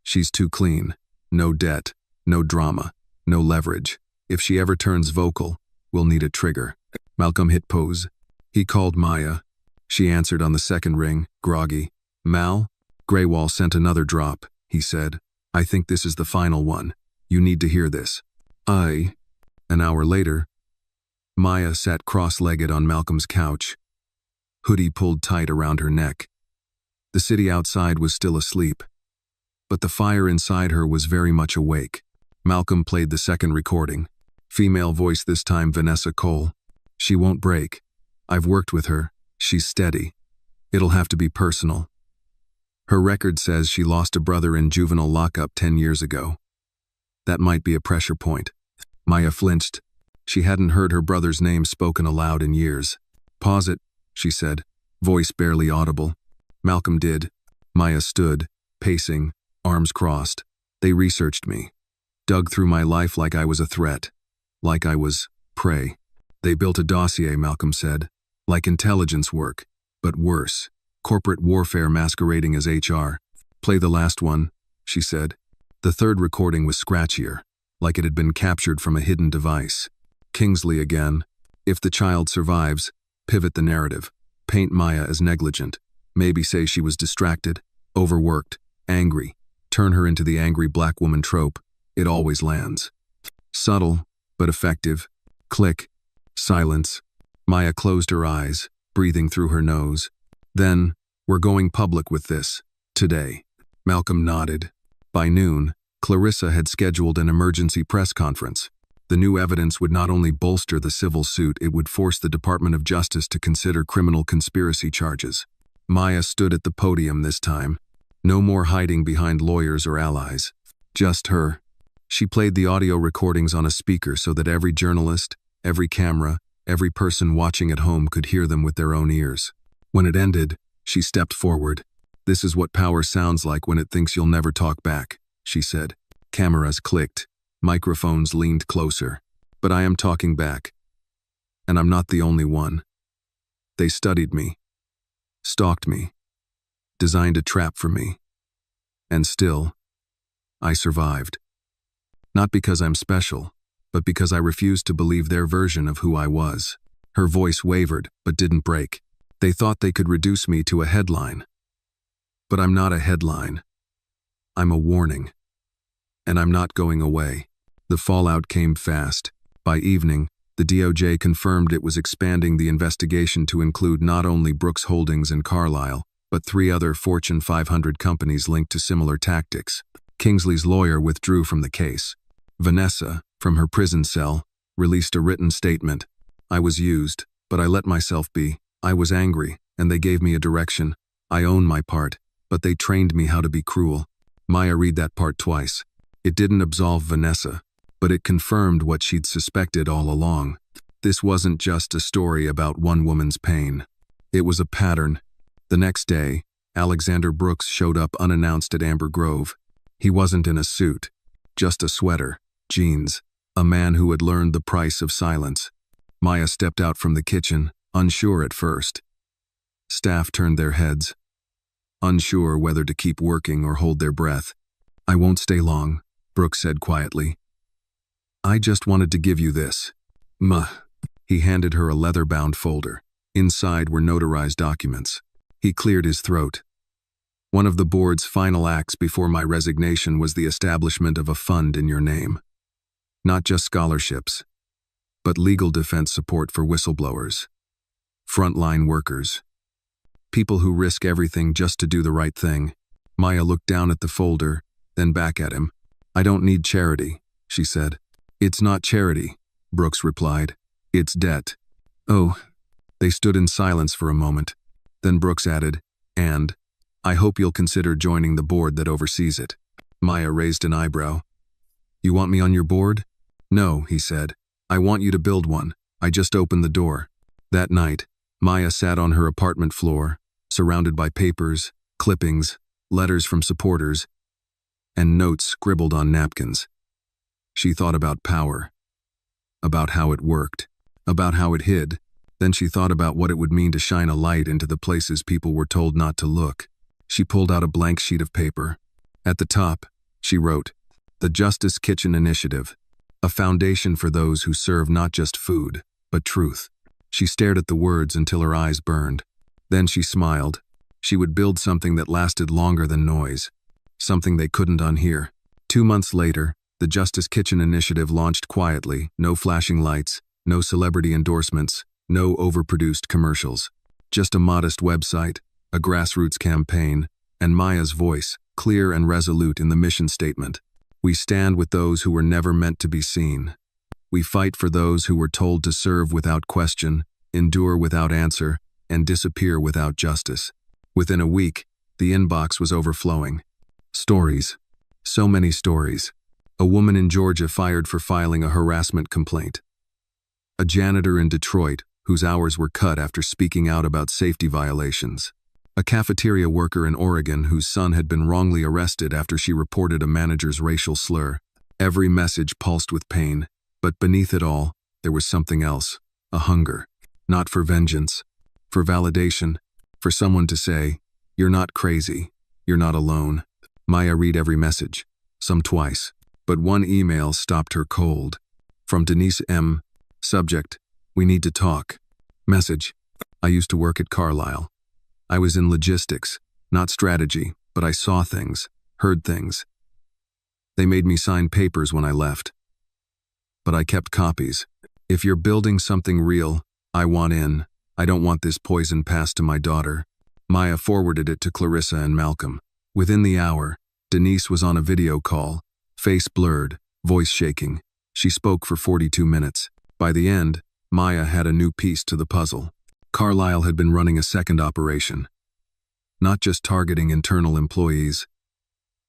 "She's too clean. No debt, no drama, no leverage. If she ever turns vocal, we'll need a trigger." Malcolm hit pause. He called Maya. She answered on the second ring, groggy. "Mal?" Graywall sent another drop, he said. "I think this is the final one. You need to hear this." An hour later, Maya sat cross-legged on Malcolm's couch, hoodie pulled tight around her neck. The city outside was still asleep, but the fire inside her was very much awake. Malcolm played the second recording. Female voice this time, Vanessa Cole. "She won't break. I've worked with her. She's steady. It'll have to be personal. Her record says she lost a brother in juvenile lockup 10 years ago. That might be a pressure point." Maya flinched. She hadn't heard her brother's name spoken aloud in years. "Pause it," she said, voice barely audible. Malcolm did. Maya stood, pacing, arms crossed. "They researched me. Dug through my life like I was a threat. Like I was prey. They built a dossier," Malcolm said. "Like intelligence work, but worse. Corporate warfare masquerading as HR. Play the last one," she said. The third recording was scratchier, like it had been captured from a hidden device. Kingsley again. "If the child survives, pivot the narrative. Paint Maya as negligent. Maybe say she was distracted, overworked, angry. Turn her into the angry black woman trope. It always lands." Subtle, but effective. Click. Silence. Maya closed her eyes, breathing through her nose. Then, "We're going public with this. Today." Malcolm nodded. By noon, Clarissa had scheduled an emergency press conference. The new evidence would not only bolster the civil suit, it would force the Department of Justice to consider criminal conspiracy charges. Maya stood at the podium this time. No more hiding behind lawyers or allies. Just her. She played the audio recordings on a speaker so that every journalist, every camera, every person watching at home could hear them with their own ears. When it ended, she stepped forward. "This is what power sounds like when it thinks you'll never talk back," she said. Cameras clicked. Microphones leaned closer. "But I am talking back. And I'm not the only one. They studied me. Stalked me. Designed a trap for me. And still, I survived. Not because I'm special, but because I refused to believe their version of who I was." Her voice wavered, but didn't break. "They thought they could reduce me to a headline. But I'm not a headline. I'm a warning. And I'm not going away." The fallout came fast. By evening, The DOJ confirmed it was expanding the investigation to include not only Brooks Holdings and Carlyle, but 3 other Fortune 500 companies linked to similar tactics. Kingsley's lawyer withdrew from the case. Vanessa, from her prison cell, released a written statement. "I was used, but I let myself be. I was angry, and they gave me a direction. I own my part, but they trained me how to be cruel." Maya read that part twice. It didn't absolve Vanessa, but it confirmed what she'd suspected all along. This wasn't just a story about one woman's pain. It was a pattern. The next day, Alexander Brooks showed up unannounced at Amber Grove. He wasn't in a suit, just a sweater, jeans, a man who had learned the price of silence. Maya stepped out from the kitchen, unsure at first. Staff turned their heads, unsure whether to keep working or hold their breath. "I won't stay long," Brooks said quietly. "I just wanted to give you this." He handed her a leather-bound folder. Inside were notarized documents. He cleared his throat. "One of the board's final acts before my resignation was the establishment of a fund in your name. Not just scholarships, but legal defense support for whistleblowers, frontline workers, people who risk everything just to do the right thing." Maya looked down at the folder, then back at him. "I don't need charity," she said. "It's not charity," Brooks replied. "It's debt." "Oh." They stood in silence for a moment. Then Brooks added, "And I hope you'll consider joining the board that oversees it." Maya raised an eyebrow. "You want me on your board?" "No," he said. "I want you to build one. I just opened the door." That night, Maya sat on her apartment floor, surrounded by papers, clippings, letters from supporters, and notes scribbled on napkins. She thought about power, about how it worked, about how it hid. Then she thought about what it would mean to shine a light into the places people were told not to look. She pulled out a blank sheet of paper. At the top, she wrote, "The Justice Kitchen Initiative, a foundation for those who serve not just food, but truth." She stared at the words until her eyes burned. Then she smiled. She would build something that lasted longer than noise, something they couldn't unhear. 2 months later, the Justice Kitchen Initiative launched quietly, no flashing lights, no celebrity endorsements, no overproduced commercials. Just a modest website, a grassroots campaign, and Maya's voice, clear and resolute in the mission statement. "We stand with those who were never meant to be seen. We fight for those who were told to serve without question, endure without answer, and disappear without justice." Within a week, the inbox was overflowing. Stories. So many stories. A woman in Georgia fired for filing a harassment complaint. A janitor in Detroit, whose hours were cut after speaking out about safety violations. A cafeteria worker in Oregon whose son had been wrongly arrested after she reported a manager's racial slur. Every message pulsed with pain, but beneath it all, there was something else, a hunger. Not for vengeance, for validation, for someone to say, "You're not crazy, you're not alone." Maya read every message, some twice, but one email stopped her cold. From Denise M. Subject, "We need to talk." Message, "I used to work at Carlyle. I was in logistics, not strategy, but I saw things, heard things. They made me sign papers when I left. But I kept copies. If you're building something real, I want in. I don't want this poison passed to my daughter." Maya forwarded it to Clarissa and Malcolm. Within the hour, Denise was on a video call, face blurred, voice shaking. She spoke for 42 minutes. By the end, Maya had a new piece to the puzzle. Carlyle had been running a second operation, not just targeting internal employees,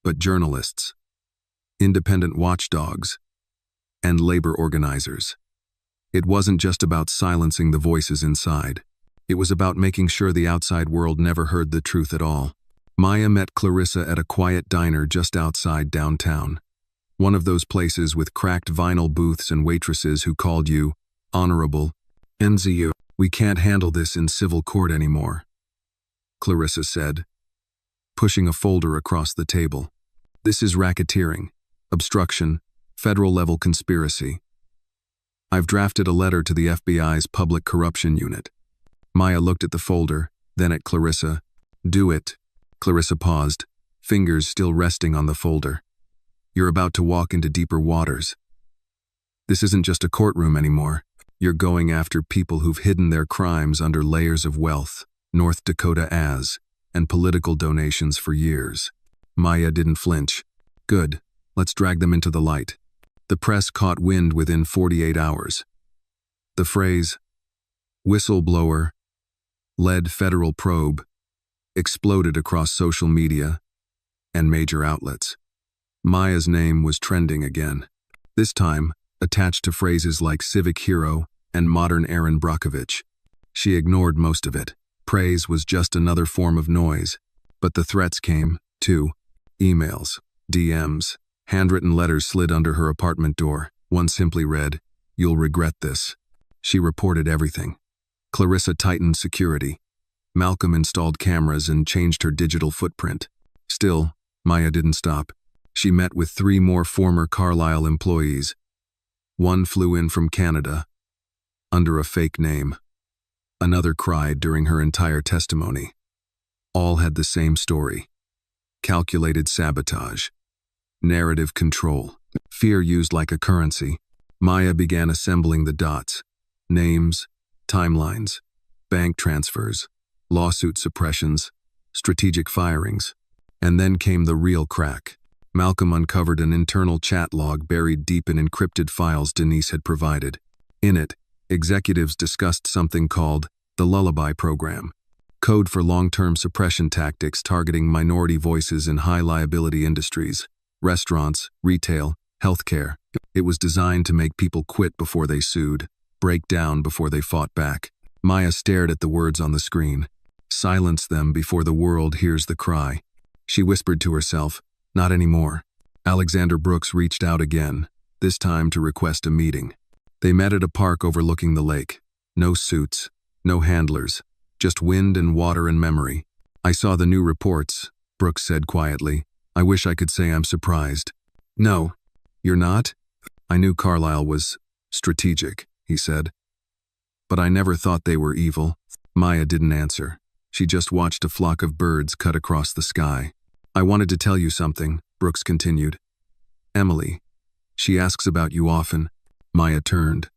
but journalists, independent watchdogs, and labor organizers. It wasn't just about silencing the voices inside. It was about making sure the outside world never heard the truth at all. Maya met Clarissa at a quiet diner just outside downtown. One of those places with cracked vinyl booths and waitresses who called you honorable. "NZU, we can't handle this in civil court anymore," Clarissa said, pushing a folder across the table. "This is racketeering, obstruction, federal-level conspiracy. I've drafted a letter to the FBI's Public Corruption Unit." Maya looked at the folder, then at Clarissa. "Do it." Clarissa paused, fingers still resting on the folder. "You're about to walk into deeper waters. This isn't just a courtroom anymore. You're going after people who've hidden their crimes under layers of wealth, North Dakota and political donations for years. Maya didn't flinch. Good, let's drag them into the light. The press caught wind within 48 hours. The phrase, whistleblower, led federal probe, exploded across social media and major outlets. Maya's name was trending again, this time attached to phrases like civic hero and modern Aaron Brockovich. She ignored most of it. Praise was just another form of noise. But the threats came, too. Emails, DMs, handwritten letters slid under her apartment door. One simply read, "You'll regret this." She reported everything. Clarissa tightened security. Malcolm installed cameras and changed her digital footprint. Still, Maya didn't stop. She met with 3 more former Carlyle employees. One flew in from Canada, under a fake name. Another cried during her entire testimony. All had the same story. Calculated sabotage. Narrative control. Fear used like a currency. Maya began assembling the dots. Names, timelines, bank transfers, lawsuit suppressions, strategic firings. And then came the real crack. Malcolm uncovered an internal chat log buried deep in encrypted files Denise had provided. In it, executives discussed something called the Lullaby Program, code for long-term suppression tactics targeting minority voices in high-liability industries, restaurants, retail, healthcare. It was designed to make people quit before they sued, break down before they fought back. Maya stared at the words on the screen. Silence them before the world hears the cry. She whispered to herself, not anymore. Alexander Brooks reached out again, this time to request a meeting. They met at a park overlooking the lake. No suits, no handlers, just wind and water and memory. "I saw the new reports," Brooks said quietly. "I wish I could say I'm surprised." "No, you're not?" "I knew Carlyle was strategic," he said. "But I never thought they were evil." Maya didn't answer. She just watched a flock of birds cut across the sky. "I wanted to tell you something," Brooks continued. "Emily. She asks about you often." Maya turned.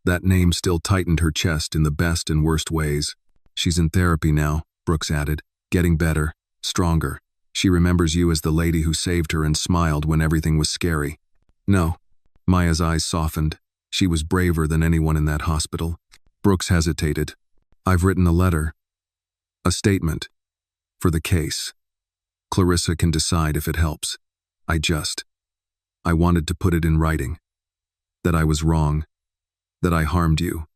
That name still tightened her chest in the best and worst ways. "She's in therapy now," Brooks added. "Getting better, stronger. She remembers you as the lady who saved her and smiled when everything was scary." "No." Maya's eyes softened. She was braver than anyone in that hospital. Brooks hesitated. "I've written a letter. A statement. For the case. Clarissa can decide if it helps. I wanted to put it in writing. That I was wrong. That I harmed you.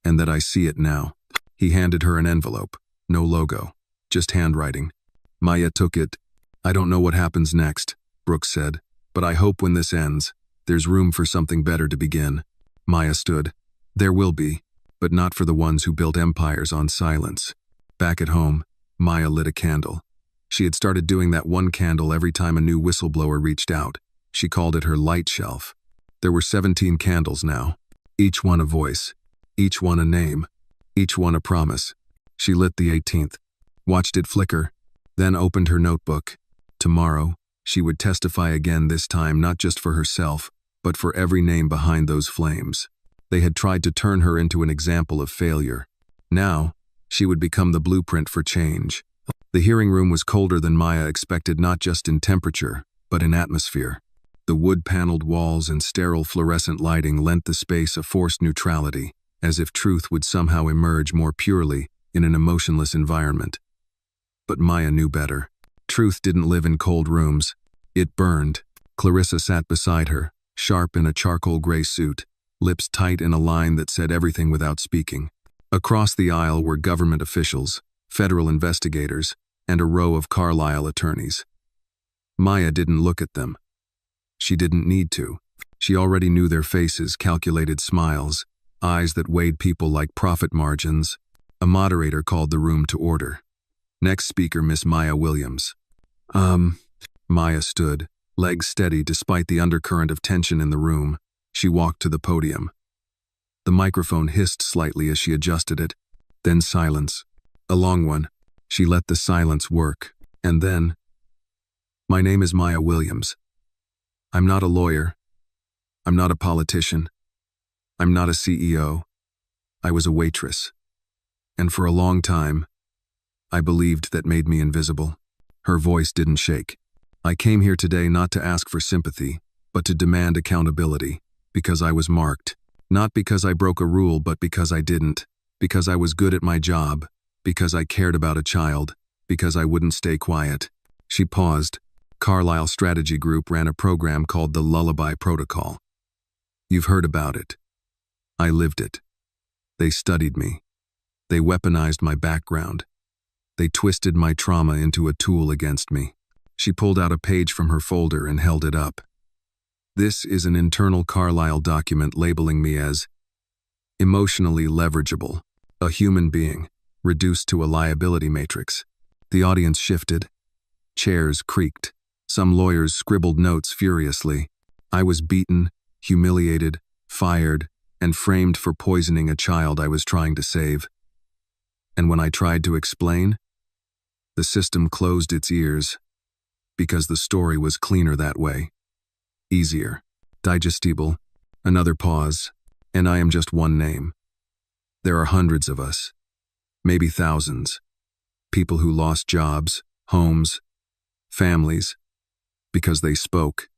And that I see it now." He handed her an envelope. No logo. Just handwriting. Maya took it. "I don't know what happens next," Brooks said. "But I hope when this ends, there's room for something better to begin." Maya stood. "There will be, but not for the ones who built empires on silence." Back at home, Maya lit a candle. She had started doing that one candle every time a new whistleblower reached out. She called it her light shelf. There were 17 candles now. Each one a voice. Each one a name. Each one a promise. She lit the 18th. Watched it flicker. Then opened her notebook. Tomorrow, she would testify again, this time not just for herself, but for every name behind those flames. They had tried to turn her into an example of failure. Now, she would become the blueprint for change. The hearing room was colder than Maya expected, not just in temperature, but in atmosphere. The wood-paneled walls and sterile fluorescent lighting lent the space a forced neutrality, as if truth would somehow emerge more purely in an emotionless environment. But Maya knew better. Truth didn't live in cold rooms. It burned. Clarissa sat beside her, sharp in a charcoal gray suit, lips tight in a line that said everything without speaking. Across the aisle were government officials, federal investigators, and a row of Carlyle attorneys. Maya didn't look at them. She didn't need to. She already knew their faces, calculated smiles, eyes that weighed people like profit margins. A moderator called the room to order. "Next speaker, Miss Maya Williams." Maya stood, legs steady despite the undercurrent of tension in the room. She walked to the podium. The microphone hissed slightly as she adjusted it. Then silence. A long one. She let the silence work. And then, "My name is Maya Williams. I'm not a lawyer. I'm not a politician. I'm not a CEO. I was a waitress. And for a long time, I believed that made me invisible. Her voice didn't shake. I came here today not to ask for sympathy, but to demand accountability, because I was marked. Not because I broke a rule, but because I didn't. Because I was good at my job. Because I cared about a child. Because I wouldn't stay quiet. She paused. Carlyle Strategy Group ran a program called the Lullaby Protocol. You've heard about it. I lived it. They studied me. They weaponized my background. They twisted my trauma into a tool against me. She pulled out a page from her folder and held it up. This is an internal Carlyle document labeling me as emotionally leverageable, a human being, reduced to a liability matrix. The audience shifted. Chairs creaked. Some lawyers scribbled notes furiously. I was beaten, humiliated, fired, and framed for poisoning a child I was trying to save. And when I tried to explain, the system closed its ears, because the story was cleaner that way. Easier, digestible, another pause, and I am just one name. There are hundreds of us, maybe thousands, people who lost jobs, homes, families, because they spoke,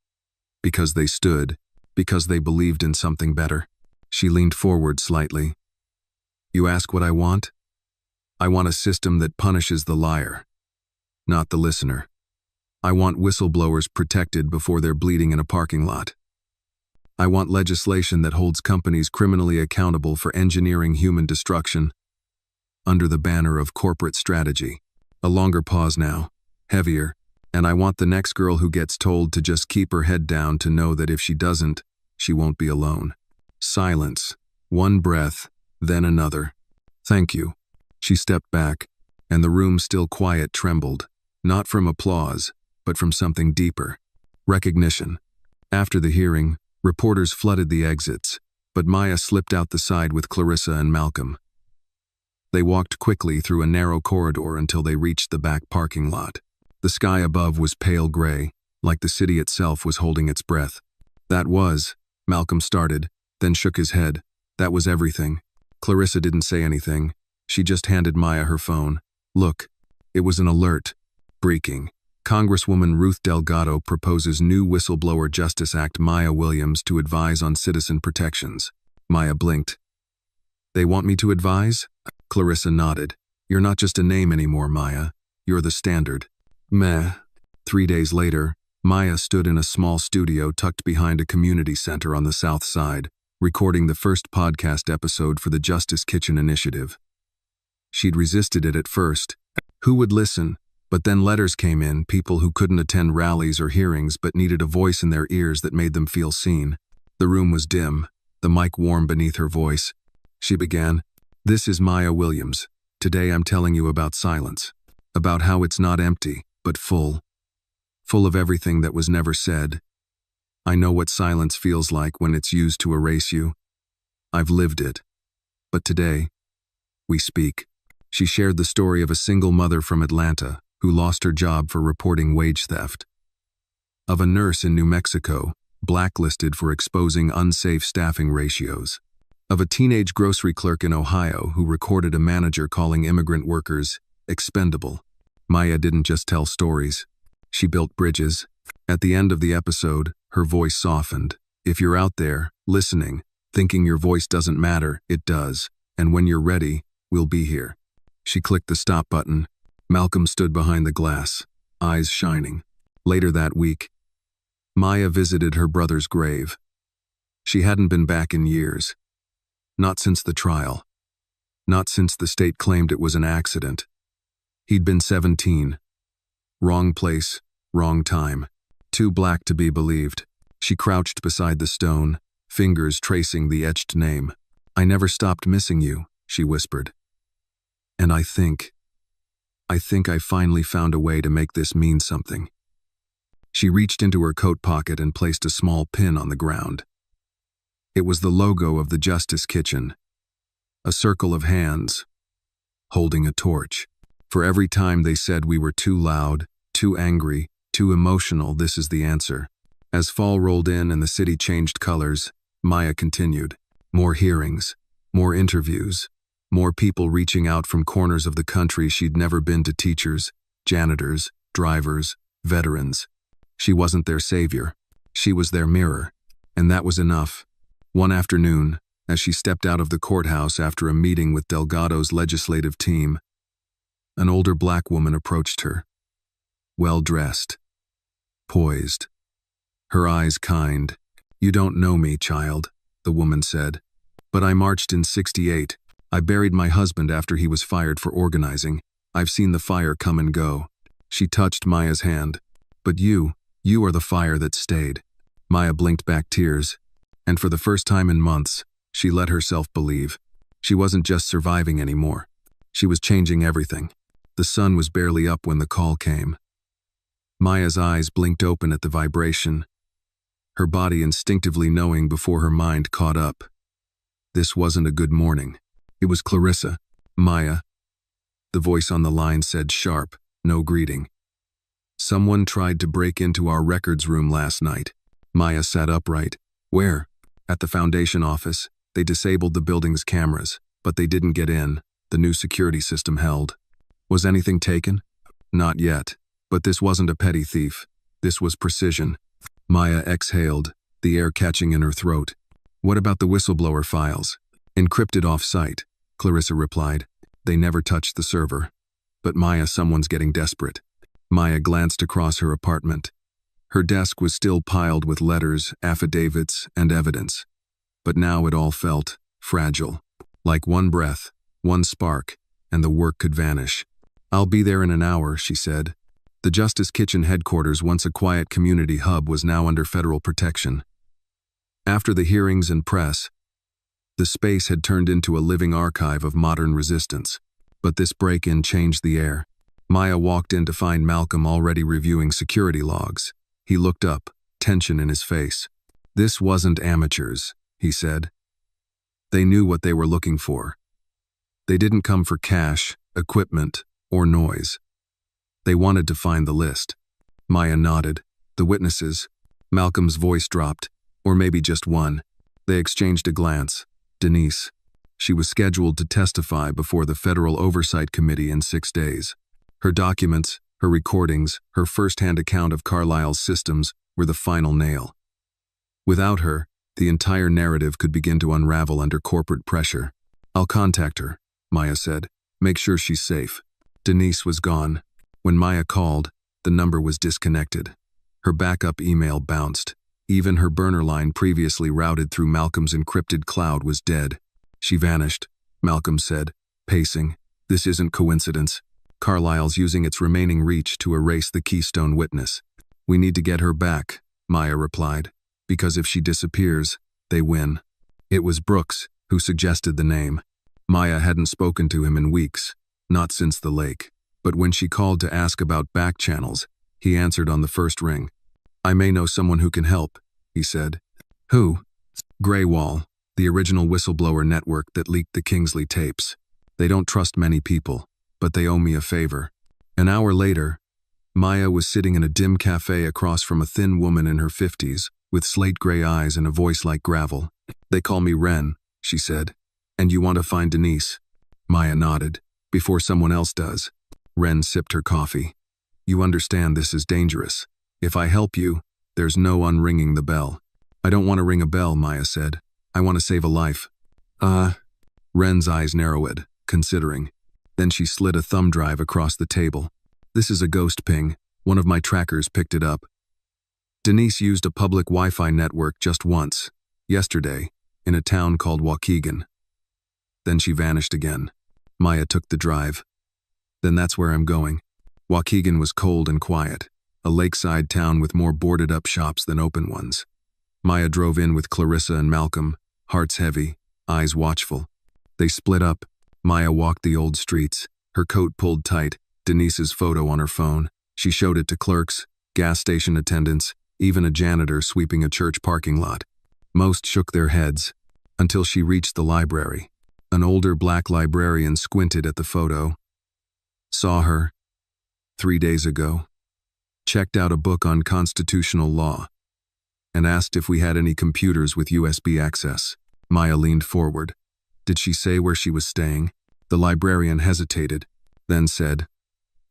because they stood, because they believed in something better. She leaned forward slightly. You ask what I want? I want a system that punishes the liar, not the listener. I want whistleblowers protected before they're bleeding in a parking lot. I want legislation that holds companies criminally accountable for engineering human destruction under the banner of corporate strategy. A longer pause now, heavier, and I want the next girl who gets told to just keep her head down to know that if she doesn't, she won't be alone. Silence. One breath, then another. Thank you. She stepped back, and the room still quiet trembled, not from applause, but from something deeper. Recognition. After the hearing, reporters flooded the exits, but Maya slipped out the side with Clarissa and Malcolm. They walked quickly through a narrow corridor until they reached the back parking lot. The sky above was pale gray, like the city itself was holding its breath. That was, Malcolm started, then shook his head. That was everything. Clarissa didn't say anything. She just handed Maya her phone. Look, it was an alert. Breaking. Congresswoman Ruth Delgado proposes new Whistleblower Justice Act. Maya Williams to advise on citizen protections. Maya blinked. They want me to advise? Clarissa nodded. You're not just a name anymore, Maya. You're the standard. Meh. 3 days later, Maya stood in a small studio tucked behind a community center on the south side, recording the first podcast episode for the Justice Kitchen initiative. She'd resisted it at first. Who would listen? But then letters came in, people who couldn't attend rallies or hearings but needed a voice in their ears that made them feel seen. The room was dim, the mic warm beneath her voice. She began, This is Maya Williams. Today I'm telling you about silence. About how it's not empty, but full. Full of everything that was never said. I know what silence feels like when it's used to erase you. I've lived it. But today, we speak. She shared the story of a single mother from Atlanta who lost her job for reporting wage theft. Of a nurse in New Mexico, blacklisted for exposing unsafe staffing ratios. Of a teenage grocery clerk in Ohio who recorded a manager calling immigrant workers expendable. Maya didn't just tell stories. She built bridges. At the end of the episode, her voice softened. If you're out there, listening, thinking your voice doesn't matter, it does. And when you're ready, we'll be here. She clicked the stop button. Malcolm stood behind the glass, eyes shining. Later that week, Maya visited her brother's grave. She hadn't been back in years. Not since the trial. Not since the state claimed it was an accident. He'd been 17. Wrong place, wrong time. Too black to be believed. She crouched beside the stone, fingers tracing the etched name. I never stopped missing you, she whispered. And I think I finally found a way to make this mean something. She reached into her coat pocket and placed a small pin on the ground. It was the logo of the Justice Kitchen. A circle of hands, holding a torch. For every time they said we were too loud, too angry, too emotional, this is the answer. As fall rolled in and the city changed colors, Maya continued. More hearings, More interviews. More people reaching out from corners of the country she'd never been to: teachers, janitors, drivers, veterans. She wasn't their savior. She was their mirror. And that was enough. One afternoon, as she stepped out of the courthouse after a meeting with Delgado's legislative team, an older black woman approached her. Well-dressed. Poised. Her eyes kind. "You don't know me, child," the woman said. "But I marched in '68. I buried my husband after he was fired for organizing. I've seen the fire come and go." She touched Maya's hand. "But you are the fire that stayed." Maya blinked back tears, and for the first time in months, she let herself believe. She wasn't just surviving anymore. She was changing everything. The sun was barely up when the call came. Maya's eyes blinked open at the vibration, her body instinctively knowing before her mind caught up. This wasn't a good morning. It was Clarissa. "Maya." The voice on the line said sharp, no greeting. "Someone tried to break into our records room last night." Maya sat upright. "Where?" "At the foundation office. They disabled the building's cameras, but they didn't get in. The new security system held." "Was anything taken?" "Not yet. But this wasn't a petty thief. This was precision." Maya exhaled, the air catching in her throat. "What about the whistleblower files?" "Encrypted off-site," Clarissa replied. "They never touched the server." "But Maya, someone's getting desperate." Maya glanced across her apartment. Her desk was still piled with letters, affidavits, and evidence. But now it all felt fragile. Like one breath, one spark, and the work could vanish. "I'll be there in an hour," she said. The Justice Kitchen headquarters, once a quiet community hub, was now under federal protection. After the hearings and press, the space had turned into a living archive of modern resistance. But this break-in changed the air. Maya walked in to find Malcolm already reviewing security logs. He looked up, tension in his face. "This wasn't amateurs," he said. "They knew what they were looking for. They didn't come for cash, equipment, or noise. They wanted to find the list." Maya nodded. "The witnesses?" Malcolm's voice dropped. "Or maybe just one." They exchanged a glance. "Denise. She was scheduled to testify before the Federal Oversight Committee in 6 days. Her documents, her recordings, her first-hand account of Carlisle's systems were the final nail. Without her, the entire narrative could begin to unravel under corporate pressure. "I'll contact her," Maya said. "Make sure she's safe." Denise was gone. When Maya called, the number was disconnected. Her backup email bounced. Even her burner line previously routed through Malcolm's encrypted cloud was dead. "She vanished," Malcolm said, pacing. "This isn't coincidence. Carlisle's using its remaining reach to erase the keystone witness." "We need to get her back," Maya replied, "because if she disappears, they win." It was Brooks who suggested the name. Maya hadn't spoken to him in weeks, not since the lake. But when she called to ask about back channels, he answered on the first ring. "I may know someone who can help," he said. "Who?" "Graywall, the original whistleblower network that leaked the Kingsley tapes. They don't trust many people, but they owe me a favor." An hour later, Maya was sitting in a dim cafe across from a thin woman in her 50s, with slate-gray eyes and a voice like gravel. "They call me Ren," she said. "And you want to find Denise?" Maya nodded. "Before someone else does." Ren sipped her coffee. "You understand this is dangerous. If I help you, there's no unringing the bell." "I don't want to ring a bell," Maya said. "I want to save a life." Ren's eyes narrowed, considering. Then she slid a thumb drive across the table. "This is a ghost ping. One of my trackers picked it up. Denise used a public Wi-Fi network just once, yesterday, in a town called Waukegan. Then she vanished again." Maya took the drive. "Then that's where I'm going." Waukegan was cold and quiet, a lakeside town with more boarded-up shops than open ones. Maya drove in with Clarissa and Malcolm, hearts heavy, eyes watchful. They split up. Maya walked the old streets, her coat pulled tight, Denise's photo on her phone. She showed it to clerks, gas station attendants, even a janitor sweeping a church parking lot. Most shook their heads, until she reached the library. An older black librarian squinted at the photo. "Saw her 3 days ago. Checked out a book on constitutional law, and asked if we had any computers with USB access." Maya leaned forward. Did she say where she was staying? The librarian hesitated, then said,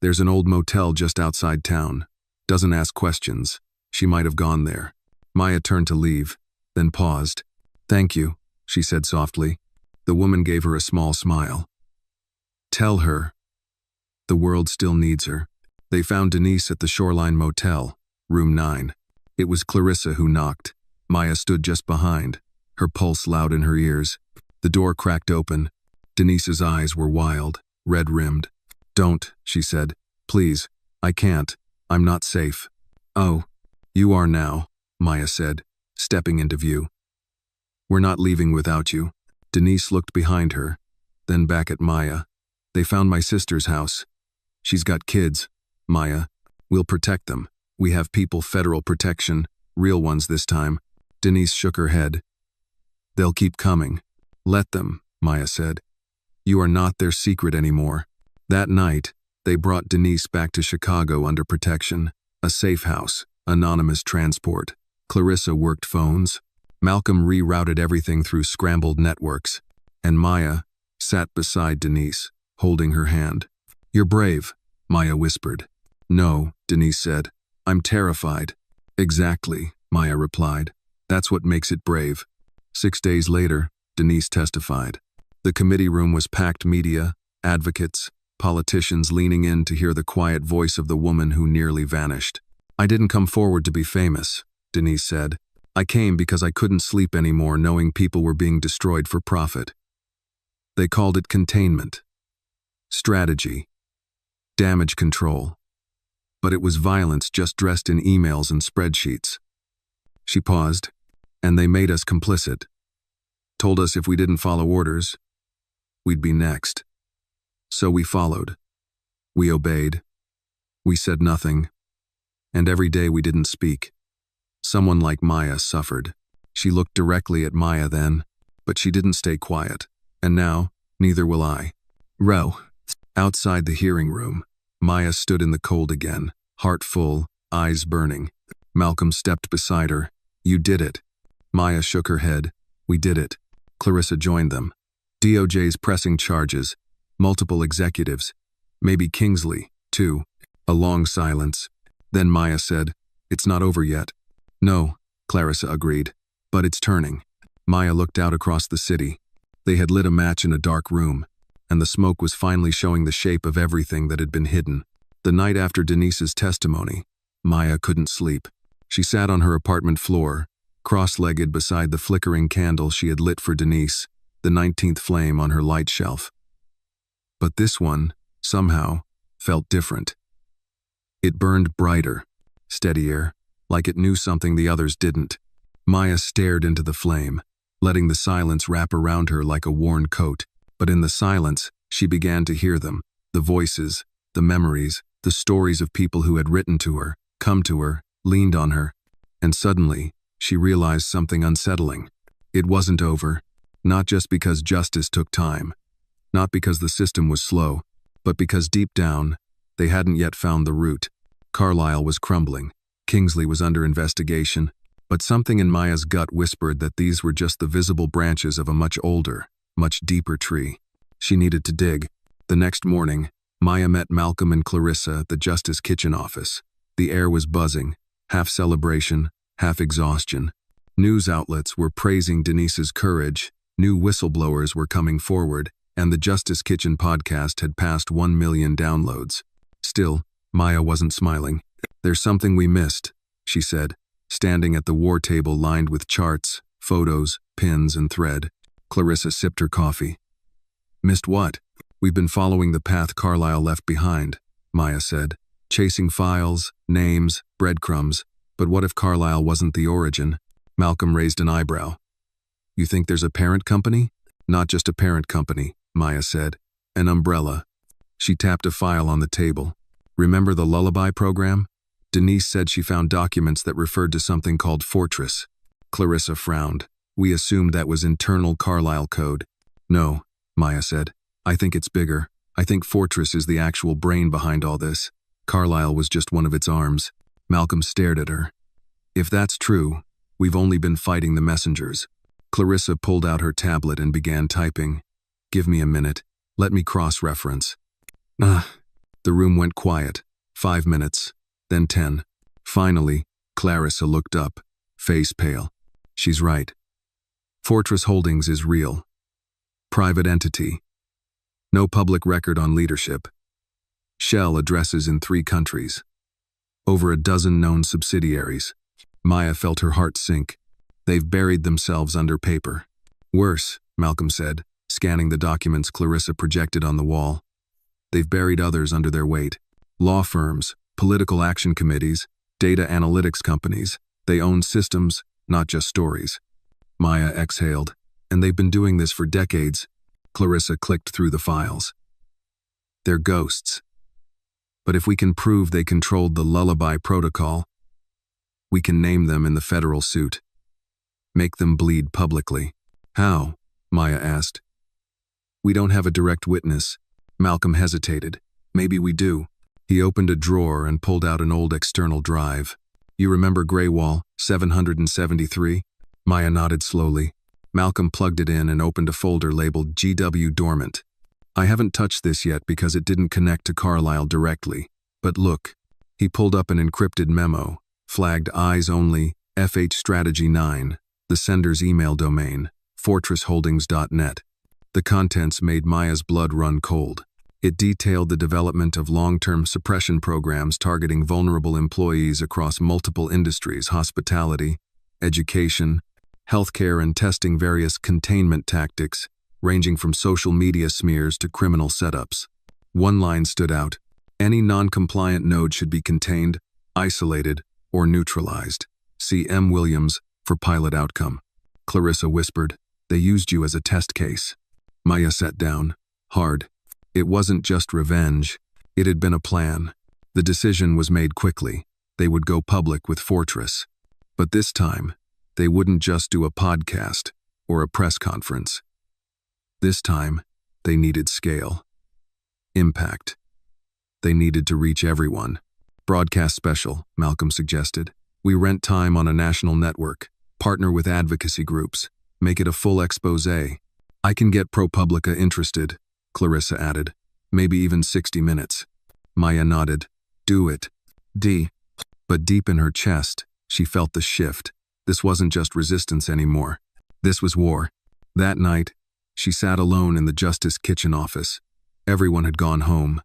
"There's an old motel just outside town. Doesn't ask questions. She might have gone there." Maya turned to leave, then paused. "Thank you," she said softly. The woman gave her a small smile. "Tell her the world still needs her." They found Denise at the Shoreline Motel, room 9. It was Clarissa who knocked. Maya stood just behind, her pulse loud in her ears. The door cracked open. Denise's eyes were wild, red-rimmed. "Don't," she said. "Please, I can't. I'm not safe." "Oh, you are now," Maya said, stepping into view. "We're not leaving without you." Denise looked behind her, then back at Maya. "They found my sister's house. She's got kids, Maya. We'll protect them. We have people, federal protection, real ones this time." Denise shook her head. "They'll keep coming." "Let them," Maya said. "You are not their secret anymore." That night, they brought Denise back to Chicago under protection. A safe house, anonymous transport. Clarissa worked phones. Malcolm rerouted everything through scrambled networks. And Maya sat beside Denise, holding her hand. "You're brave," Maya whispered. "No," Denise said. "I'm terrified." "Exactly," Maya replied. "That's what makes it brave." 6 days later, Denise testified. The committee room was packed: media, advocates, politicians leaning in to hear the quiet voice of the woman who nearly vanished. "I didn't come forward to be famous," Denise said. "I came because I couldn't sleep anymore knowing people were being destroyed for profit. They called it containment, strategy, damage control. But it was violence just dressed in emails and spreadsheets." She paused. "And they made us complicit. Told us if we didn't follow orders, we'd be next. So we followed. We obeyed. We said nothing. And every day we didn't speak. Someone like Maya suffered." She looked directly at Maya then, but she didn't stay quiet. "And now, neither will I." Row. Outside the hearing room, Maya stood in the cold again, heart full, eyes burning. Malcolm stepped beside her. "You did it." Maya shook her head. "We did it." Clarissa joined them. DOJ's pressing charges, multiple executives, maybe Kingsley, too. A long silence. Then Maya said, "It's not over yet." "No," Clarissa agreed, "but it's turning." Maya looked out across the city. They had lit a match in a dark room, and the smoke was finally showing the shape of everything that had been hidden. The night after Denise's testimony, Maya couldn't sleep. She sat on her apartment floor, cross-legged beside the flickering candle she had lit for Denise, the 19th flame on her light shelf. But this one, somehow, felt different. It burned brighter, steadier, like it knew something the others didn't. Maya stared into the flame, letting the silence wrap around her like a worn coat. But in the silence, she began to hear them, the voices, the memories, the stories of people who had written to her, come to her, leaned on her. And suddenly, she realized something unsettling. It wasn't over, not just because justice took time, not because the system was slow, but because deep down, they hadn't yet found the root. Carlisle was crumbling. Kingsley was under investigation, but something in Maya's gut whispered that these were just the visible branches of a much older, much deeper tree. She needed to dig. The next morning, Maya met Malcolm and Clarissa at the Justice Kitchen office. The air was buzzing, half celebration, half exhaustion. News outlets were praising Denise's courage, new whistleblowers were coming forward, and the Justice Kitchen podcast had passed 1 million downloads. Still, Maya wasn't smiling. "There's something we missed," she said, standing at the war table lined with charts, photos, pins, and thread. Clarissa sipped her coffee. "Missed what?" "We've been following the path Carlisle left behind," Maya said. "Chasing files, names, breadcrumbs. But what if Carlisle wasn't the origin?" Malcolm raised an eyebrow. "You think there's a parent company?" "Not just a parent company," Maya said. "An umbrella." She tapped a file on the table. "Remember the Lullaby program?" Denise said she found documents that referred to something called Fortress. Clarissa frowned. "We assumed that was internal Carlisle code." "No," Maya said. "I think it's bigger. I think Fortress is the actual brain behind all this. Carlisle was just one of its arms." Malcolm stared at her. "If that's true, we've only been fighting the messengers." Clarissa pulled out her tablet and began typing. Give me a minute. Let me cross-reference. The room went quiet. 5 minutes, then 10. Finally, Clarissa looked up, face pale. She's right. Fortress Holdings is real. Private entity. No public record on leadership. Shell addresses in 3 countries. Over a dozen known subsidiaries. Maya felt her heart sink. They've buried themselves under paper. Worse, Malcolm said, scanning the documents Clarissa projected on the wall. They've buried others under their weight. Law firms, political action committees, data analytics companies. They own systems, not just stories. Maya exhaled. And they've been doing this for decades. Clarissa clicked through the files. They're ghosts. But if we can prove they controlled the lullaby protocol, we can name them in the federal suit. Make them bleed publicly. How? Maya asked. We don't have a direct witness. Malcolm hesitated. Maybe we do. He opened a drawer and pulled out an old external drive. You remember Greywall, 773? Maya nodded slowly. Malcolm plugged it in and opened a folder labeled GW Dormant. I haven't touched this yet because it didn't connect to Carlisle directly. But look. He pulled up an encrypted memo, flagged Eyes Only, FH Strategy 9, the sender's email domain, fortressholdings.net. The contents made Maya's blood run cold. It detailed the development of long-term suppression programs targeting vulnerable employees across multiple industries: hospitality, education, healthcare, and testing various containment tactics, ranging from social media smears to criminal setups. One line stood out. Any non-compliant node should be contained, isolated, or neutralized. See M. Williams for pilot outcome. Clarissa whispered, they used you as a test case. Maya sat down, hard. It wasn't just revenge. It had been a plan. The decision was made quickly. They would go public with Fortress. But this time, they wouldn't just do a podcast or a press conference. This time, they needed scale. Impact. They needed to reach everyone. Broadcast special, Malcolm suggested. We rent time on a national network, partner with advocacy groups, make it a full expose. I can get ProPublica interested, Clarissa added. Maybe even 60 minutes. Maya nodded. Do it. But deep in her chest, she felt the shift. This wasn't just resistance anymore. This was war. That night, she sat alone in the Justice Kitchen office. Everyone had gone home.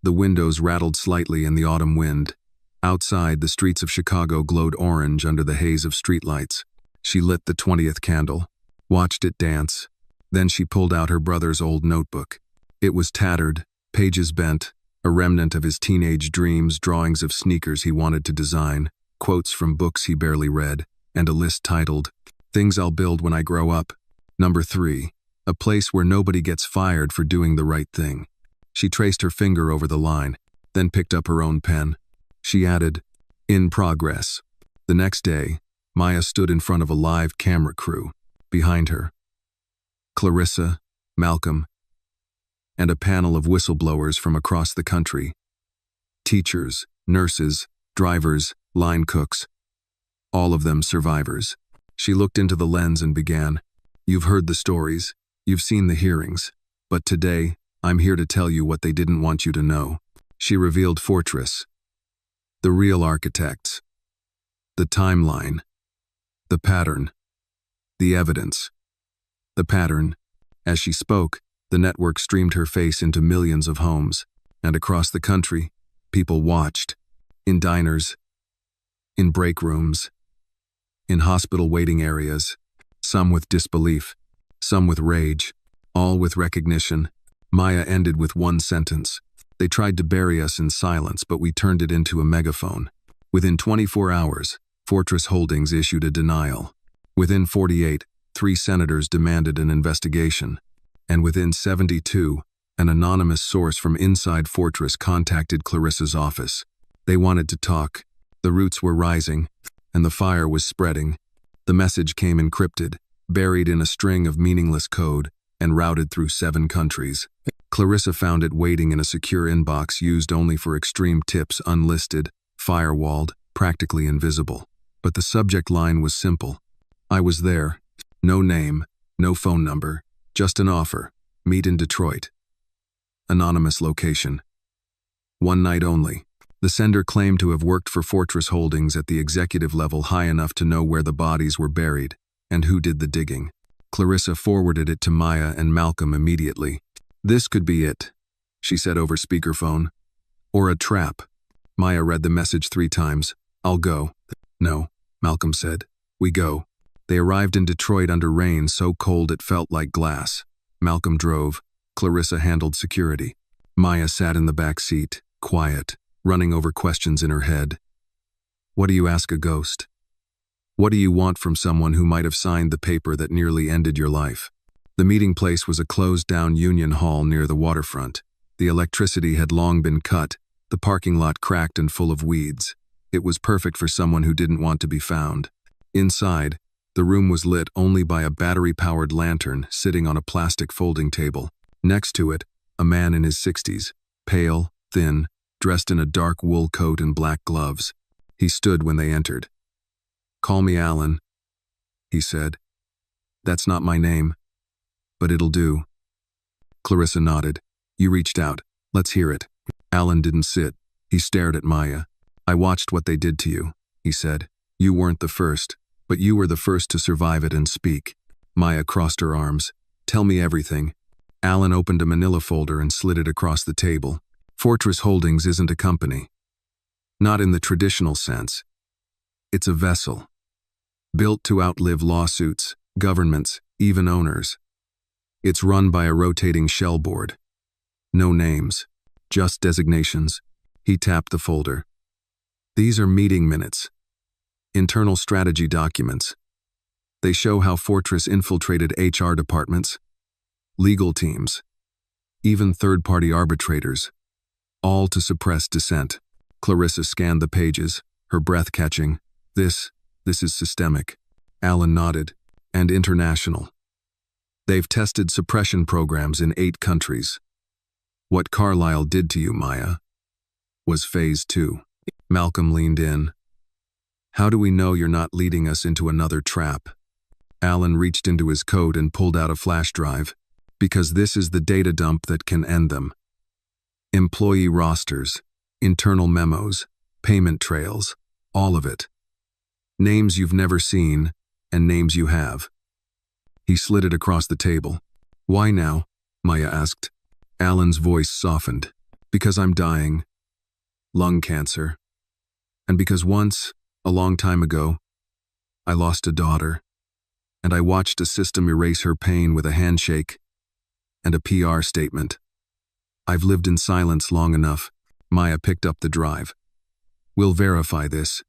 The windows rattled slightly in the autumn wind. Outside, the streets of Chicago glowed orange under the haze of streetlights. She lit the 20th candle, watched it dance. Then she pulled out her brother's old notebook. It was tattered, pages bent, a remnant of his teenage dreams, drawings of sneakers he wanted to design, quotes from books he barely read, and a list titled, Things I'll Build When I Grow Up. Number 3, a place where nobody gets fired for doing the right thing. She traced her finger over the line, then picked up her own pen. She added, In progress. The next day, Maya stood in front of a live camera crew. Behind her, Clarissa, Malcolm, and a panel of whistleblowers from across the country. Teachers, nurses, drivers, line cooks. All of them survivors. She looked into the lens and began, You've heard the stories, you've seen the hearings, but today, I'm here to tell you what they didn't want you to know. She revealed Fortress. The real architects. The timeline. The pattern. The evidence. The pattern. As she spoke, the network streamed her face into millions of homes, and across the country, people watched. In diners, in break rooms, in hospital waiting areas, some with disbelief, some with rage, all with recognition. Maya ended with one sentence. They tried to bury us in silence, but we turned it into a megaphone. Within 24 hours, Fortress Holdings issued a denial. Within 48, 3 senators demanded an investigation. And within 72, an anonymous source from inside Fortress contacted Clarissa's office. They wanted to talk. The roots were rising, and the fire was spreading. The message came encrypted, buried in a string of meaningless code, and routed through 7 countries. Clarissa found it waiting in a secure inbox used only for extreme tips, unlisted, firewalled, practically invisible. But the subject line was simple. I was there. No name, no phone number, just an offer. Meet in Detroit. Anonymous location. One night only. The sender claimed to have worked for Fortress Holdings at the executive level high enough to know where the bodies were buried and who did the digging. Clarissa forwarded it to Maya and Malcolm immediately. This could be it, she said over speakerphone. Or a trap. Maya read the message 3 times. I'll go. No, Malcolm said. We go. They arrived in Detroit under rain so cold it felt like glass. Malcolm drove. Clarissa handled security. Maya sat in the back seat, quiet, running over questions in her head. What do you ask a ghost? What do you want from someone who might have signed the paper that nearly ended your life? The meeting place was a closed-down union hall near the waterfront. The electricity had long been cut, the parking lot cracked and full of weeds. It was perfect for someone who didn't want to be found. Inside, the room was lit only by a battery-powered lantern sitting on a plastic folding table. Next to it, a man in his 60s, pale, thin, dressed in a dark wool coat and black gloves. He stood when they entered. Call me Alan, he said. That's not my name, but it'll do. Clarissa nodded. You reached out. Let's hear it. Alan didn't sit. He stared at Maya. I watched what they did to you, he said. You weren't the first, but you were the first to survive it and speak. Maya crossed her arms. Tell me everything. Alan opened a manila folder and slid it across the table. Fortress Holdings isn't a company. Not in the traditional sense. It's a vessel. Built to outlive lawsuits, governments, even owners. It's run by a rotating shell board. No names, just designations. He tapped the folder. These are meeting minutes. Internal strategy documents. They show how Fortress infiltrated HR departments, legal teams, even third-party arbitrators, all to suppress dissent. Clarissa scanned the pages, her breath catching. This is systemic. Alan nodded. And international. They've tested suppression programs in 8 countries. What Carlyle did to you, Maya, was phase 2. Malcolm leaned in. How do we know you're not leading us into another trap? Alan reached into his coat and pulled out a flash drive. Because this is the data dump that can end them. Employee rosters, internal memos, payment trails, all of it. Names you've never seen, and names you have. He slid it across the table. Why now? Maya asked. Alan's voice softened. Because I'm dying. Lung cancer. And because once, a long time ago, I lost a daughter, and I watched a system erase her pain with a handshake and a PR statement. I've lived in silence long enough. Maya picked up the drive. We'll verify this.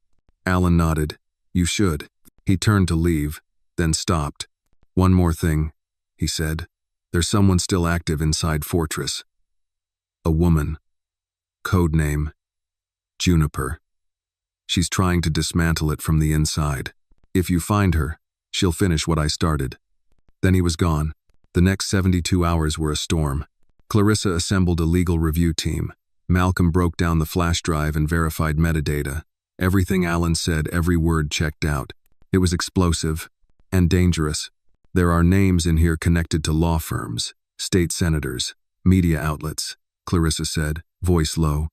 Alan nodded. You should. He turned to leave, then stopped. One more thing, he said. There's someone still active inside Fortress. A woman. Code name. Juniper. She's trying to dismantle it from the inside. If you find her, she'll finish what I started. Then he was gone. The next 72 hours were a storm. Clarissa assembled a legal review team. Malcolm broke down the flash drive and verified metadata. Everything Alan said, every word checked out. It was explosive and dangerous. There are names in here connected to law firms, state senators, media outlets, Clarissa said, voice low.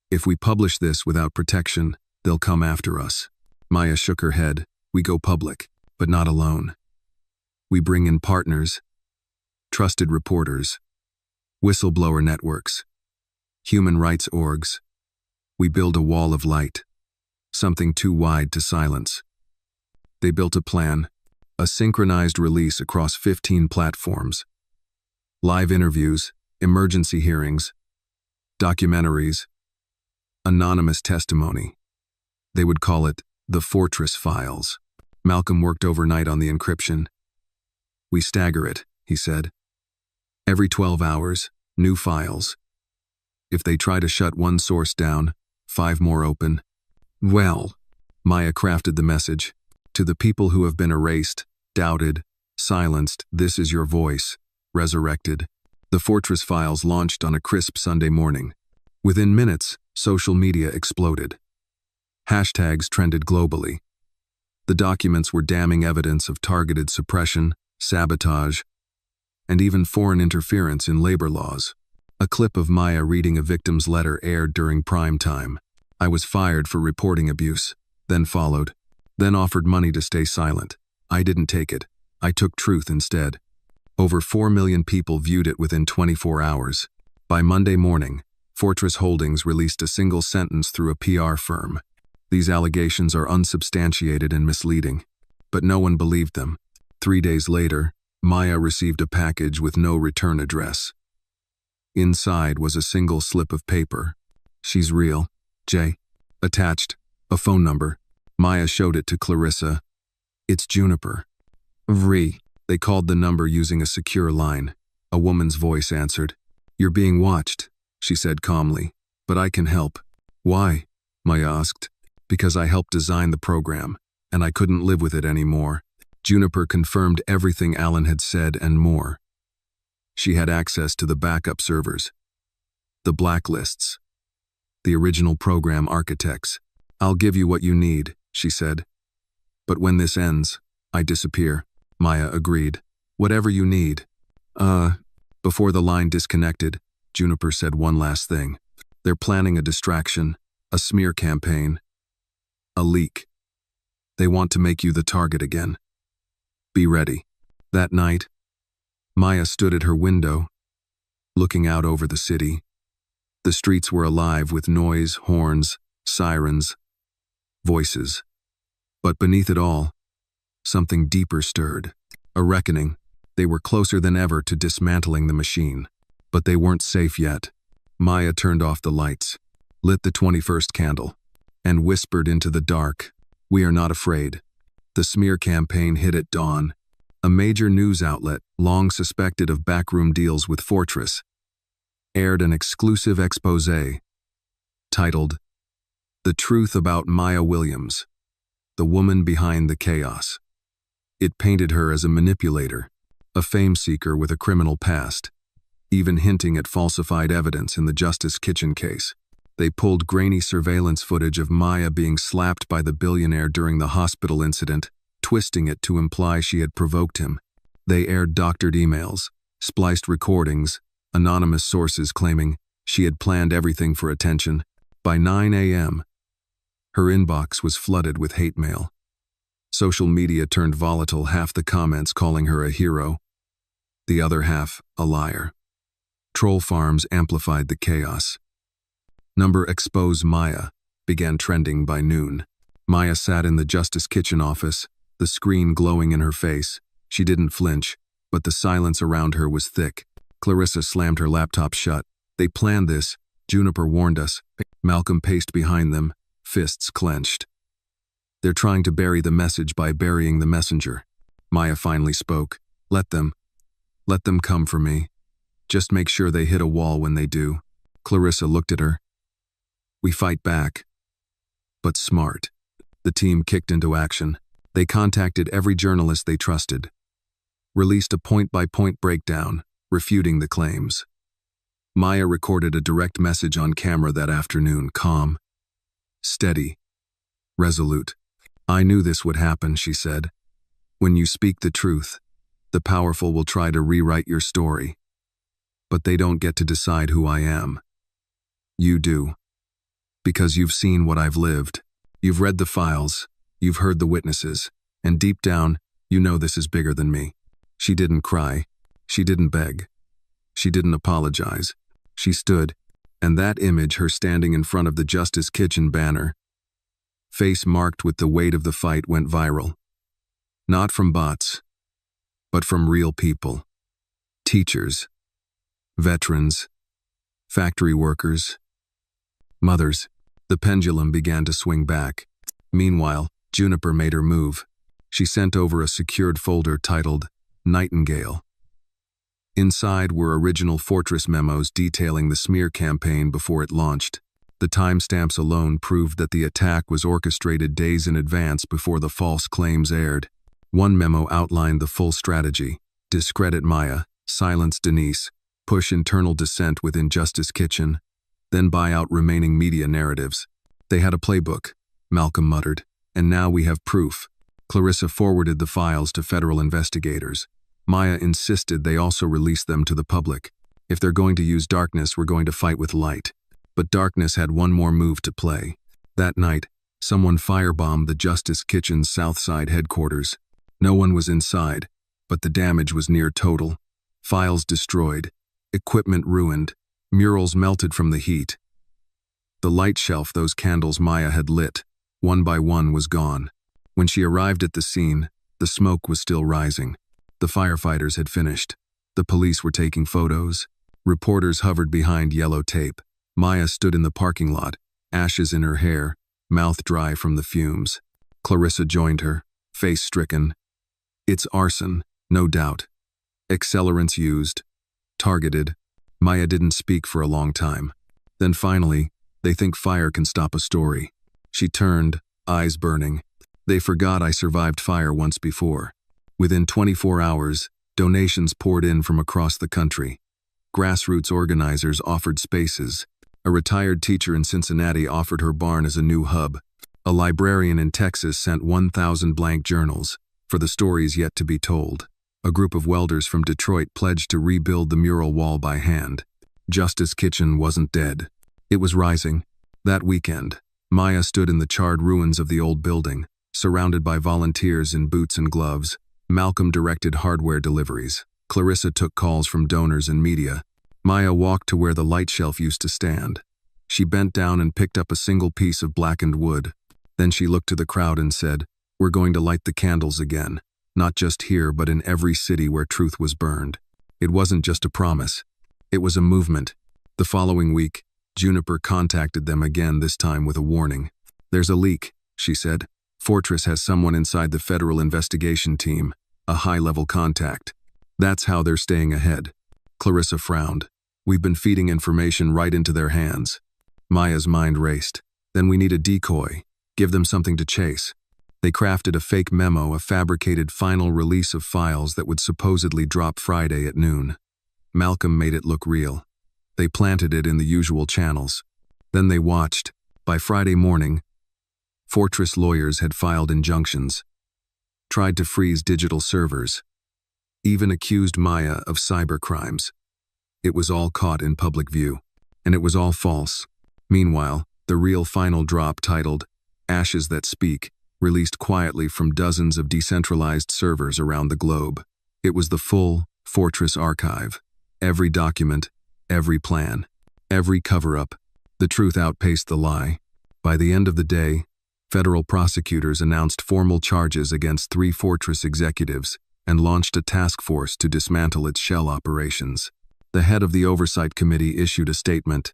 If we publish this without protection, they'll come after us. Maya shook her head. We go public, but not alone. We bring in partners, trusted reporters, whistleblower networks, human rights orgs. We build a wall of light, something too wide to silence. They built a plan, a synchronized release across 15 platforms. Live interviews, emergency hearings, documentaries, anonymous testimony. They would call it the Fortress Files. Malcolm worked overnight on the encryption. We stagger it, he said. Every 12 hours, new files. If they try to shut one source down, 5 more open. Well, Maya crafted the message. To the people who have been erased, doubted, silenced, this is your voice, resurrected. The Fortress Files launched on a crisp Sunday morning. Within minutes, social media exploded. Hashtags trended globally. The documents were damning evidence of targeted suppression, sabotage, and even foreign interference in labor laws. A clip of Maya reading a victim's letter aired during prime time. I was fired for reporting abuse, then followed, then offered money to stay silent. I didn't take it. I took truth instead. Over 4 million people viewed it within 24 hours. By Monday morning, Fortress Holdings released a single sentence through a PR firm. These allegations are unsubstantiated and misleading. But no one believed them. 3 days later, Maya received a package with no return address. Inside was a single slip of paper. "She's real, Jay." Attached, a phone number. Maya showed it to Clarissa. "It's Juniper." They called the number using a secure line. A woman's voice answered. "You're being watched," she said calmly. "But I can help." "Why?" Maya asked. "Because I helped design the program, and I couldn't live with it anymore." Juniper confirmed everything Alan had said and more. She had access to the backup servers, the blacklists, the original program architects. "I'll give you what you need," she said. "But when this ends, I disappear." Maya agreed. "Whatever you need." Before the line disconnected, Juniper said one last thing. "They're planning a distraction, a smear campaign, a leak. They want to make you the target again. Be ready." That night, Maya stood at her window, looking out over the city. The streets were alive with noise, horns, sirens, voices. But beneath it all, something deeper stirred. A reckoning. They were closer than ever to dismantling the machine. But they weren't safe yet. Maya turned off the lights, lit the 21st candle, and whispered into the dark, "We are not afraid." The smear campaign hit at dawn. A major news outlet, long suspected of backroom deals with Fortress, aired an exclusive exposé titled, "The Truth About Maya Williams, the Woman Behind the Chaos." It painted her as a manipulator, a fame-seeker with a criminal past, even hinting at falsified evidence in the Justice Kitchen case. They pulled grainy surveillance footage of Maya being slapped by the billionaire during the hospital incident, twisting it to imply she had provoked him. They aired doctored emails, spliced recordings, anonymous sources claiming she had planned everything for attention. By 9 a.m., her inbox was flooded with hate mail. Social media turned volatile, half the comments calling her a hero, the other half a liar. Troll farms amplified the chaos. Number "Expose Maya" began trending by noon. Maya sat in the Justice Kitchen office, the screen glowing in her face. She didn't flinch, but the silence around her was thick. Clarissa slammed her laptop shut. "They planned this," Juniper warned us. Malcolm paced behind them, fists clenched. "They're trying to bury the message by burying the messenger." Maya finally spoke. Let them come for me. Just make sure they hit a wall when they do." Clarissa looked at her. "We fight back. But smart." The team kicked into action. They contacted every journalist they trusted, released a point-by-point breakdown, refuting the claims. Maya recorded a direct message on camera that afternoon, calm, steady, resolute. "I knew this would happen," she said. "When you speak the truth, the powerful will try to rewrite your story. But they don't get to decide who I am. You do. Because you've seen what I've lived. You've read the files, you've heard the witnesses, and deep down, you know this is bigger than me." She didn't cry. She didn't beg. She didn't apologize. She stood, and that image, her standing in front of the Justice Kitchen banner, face marked with the weight of the fight, went viral. Not from bots, but from real people. Teachers, veterans, factory workers, mothers. The pendulum began to swing back. Meanwhile, Juniper made her move. She sent over a secured folder titled Nightingale. Inside were original Fortress memos detailing the smear campaign before it launched. The timestamps alone proved that the attack was orchestrated days in advance before the false claims aired. One memo outlined the full strategy: discredit Maya, silence Denise, push internal dissent within Justice Kitchen, then buy out remaining media narratives. "They had a playbook," Malcolm muttered, "and now we have proof." Clarissa forwarded the files to federal investigators. Maya insisted they also release them to the public. If they're going to use darkness, we're going to fight with light. But darkness had one more move to play. That night, someone firebombed the Justice Kitchen's South Side headquarters. No one was inside, but the damage was near total. Files destroyed, equipment ruined, murals melted from the heat. The light shelf those candles Maya had lit, one by one, was gone. When she arrived at the scene, the smoke was still rising. The firefighters had finished. The police were taking photos. Reporters hovered behind yellow tape. Maya stood in the parking lot, ashes in her hair, mouth dry from the fumes. Clarissa joined her, face stricken. It's arson, no doubt. Accelerants used. Targeted. Maya didn't speak for a long time. Then finally, they think fire can stop a story. She turned, eyes burning. They forgot I survived fire once before. Within 24 hours, donations poured in from across the country. Grassroots organizers offered spaces. A retired teacher in Cincinnati offered her barn as a new hub. A librarian in Texas sent 1,000 blank journals for the stories yet to be told. A group of welders from Detroit pledged to rebuild the mural wall by hand. Justice Kitchen wasn't dead. It was rising. That weekend, Maya stood in the charred ruins of the old building, surrounded by volunteers in boots and gloves. Malcolm directed hardware deliveries. Clarissa took calls from donors and media. Maya walked to where the light shelf used to stand. She bent down and picked up a single piece of blackened wood. Then she looked to the crowd and said, "We're going to light the candles again, not just here but in every city where truth was burned." It wasn't just a promise. It was a movement. The following week, Juniper contacted them again, this time with a warning. "There's a leak," she said. "Fortress has someone inside the federal investigation team, a high-level contact. That's how they're staying ahead." Clarissa frowned. "We've been feeding information right into their hands." Maya's mind raced. "Then we need a decoy. Give them something to chase." They crafted a fake memo, a fabricated final release of files that would supposedly drop Friday at noon. Malcolm made it look real. They planted it in the usual channels. Then they watched. By Friday morning, Fortress lawyers had filed injunctions, tried to freeze digital servers, even accused Maya of cybercrimes. It was all caught in public view, and it was all false. Meanwhile, the real final drop, titled "Ashes That Speak," released quietly from dozens of decentralized servers around the globe. It was the full Fortress archive. Every document, every plan, every cover-up. The truth outpaced the lie. By the end of the day, federal prosecutors announced formal charges against 3 Fortress executives and launched a task force to dismantle its shell operations. The head of the Oversight Committee issued a statement.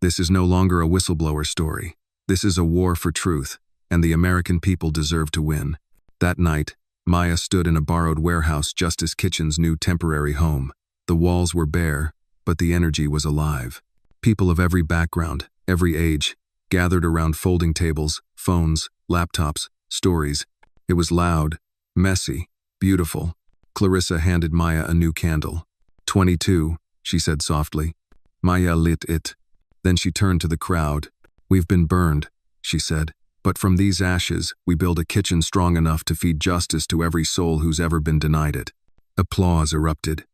"This is no longer a whistleblower story. This is a war for truth, and the American people deserve to win." That night, Maya stood in a borrowed warehouse, Justice Kitchen's new temporary home. The walls were bare, but the energy was alive. People of every background, every age, gathered around folding tables, phones, laptops, stories. It was loud, messy, beautiful. Clarissa handed Maya a new candle. 22, she said softly. Maya lit it. Then she turned to the crowd. "We've been burned," she said. "But from these ashes, we build a kitchen strong enough to feed justice to every soul who's ever been denied it." Applause erupted.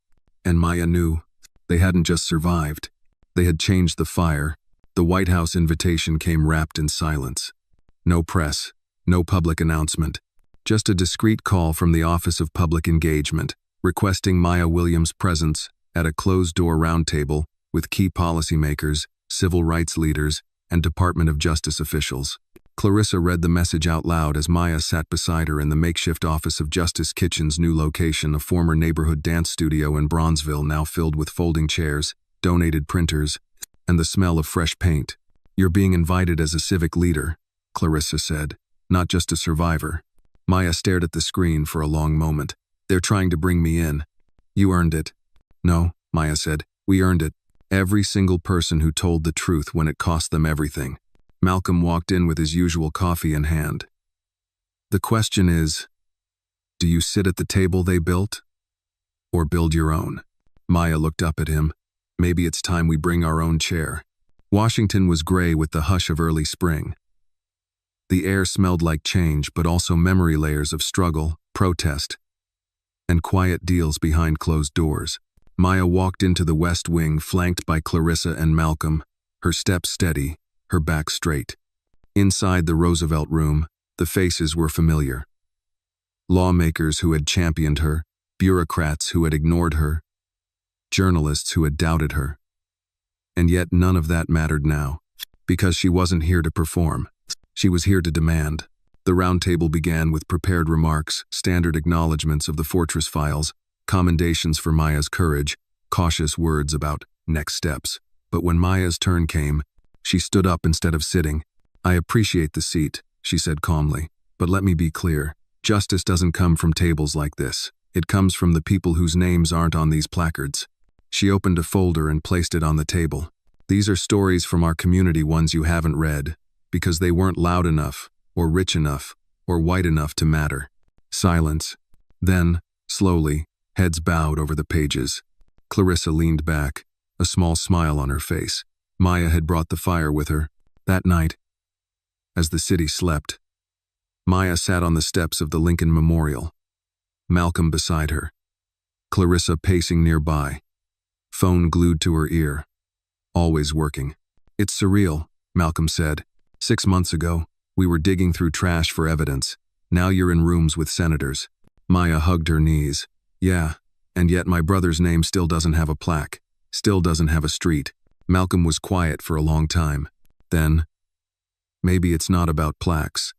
And Maya knew. They hadn't just survived. They had changed the fire. The White House invitation came wrapped in silence. No press, no public announcement. Just a discreet call from the Office of Public Engagement, requesting Maya Williams' presence at a closed-door roundtable with key policymakers, civil rights leaders, and Department of Justice officials. Clarissa read the message out loud as Maya sat beside her in the makeshift office of Justice Kitchen's new location, a former neighborhood dance studio in Bronzeville now filled with folding chairs, donated printers, and the smell of fresh paint. "You're being invited as a civic leader," Clarissa said, "not just a survivor." Maya stared at the screen for a long moment. "They're trying to bring me in." "You earned it." "No," Maya said, "we earned it. Every single person who told the truth when it cost them everything." Malcolm walked in with his usual coffee in hand. "The question is, do you sit at the table they built, or build your own?" Maya looked up at him. "Maybe it's time we bring our own chair." Washington was gray with the hush of early spring. The air smelled like change, but also memory layers of struggle, protest, and quiet deals behind closed doors. Maya walked into the West Wing, flanked by Clarissa and Malcolm, her steps steady, her back straight. Inside the Roosevelt room, the faces were familiar. Lawmakers who had championed her, bureaucrats who had ignored her, journalists who had doubted her. And yet none of that mattered now, because she wasn't here to perform. She was here to demand. The roundtable began with prepared remarks, standard acknowledgments of the Fortress files, commendations for Maya's courage, cautious words about next steps. But when Maya's turn came, she stood up instead of sitting. "I appreciate the seat," she said calmly, "but let me be clear. Justice doesn't come from tables like this. It comes from the people whose names aren't on these placards." She opened a folder and placed it on the table. "These are stories from our community, ones you haven't read, because they weren't loud enough, or rich enough, or white enough to matter." Silence. Then, slowly, heads bowed over the pages. Clarissa leaned back, a small smile on her face. Maya had brought the fire with her. That night, as the city slept, Maya sat on the steps of the Lincoln Memorial, Malcolm beside her, Clarissa pacing nearby, phone glued to her ear, always working. "It's surreal," Malcolm said. "6 months ago, we were digging through trash for evidence. Now you're in rooms with senators." Maya hugged her knees. "Yeah, and yet my brother's name still doesn't have a plaque, still doesn't have a street." Malcolm was quiet for a long time. Then, "Maybe it's not about plaques.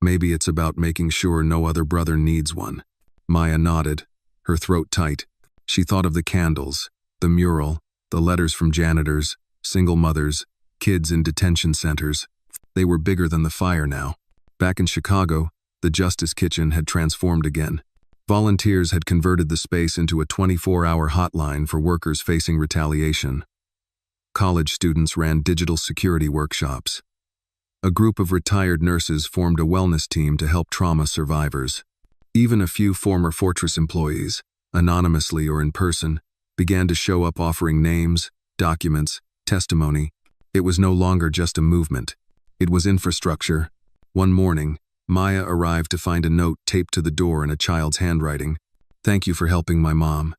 Maybe it's about making sure no other brother needs one." Maya nodded, her throat tight. She thought of the candles, the mural, the letters from janitors, single mothers, kids in detention centers. They were bigger than the fire now. Back in Chicago, the Justice Kitchen had transformed again. Volunteers had converted the space into a 24-hour hotline for workers facing retaliation. College students ran digital security workshops. A group of retired nurses formed a wellness team to help trauma survivors. Even a few former Fortress employees, anonymously or in person, began to show up offering names, documents, testimony. It was no longer just a movement. It was infrastructure. One morning, Maya arrived to find a note taped to the door in a child's handwriting. "Thank you for helping my mom.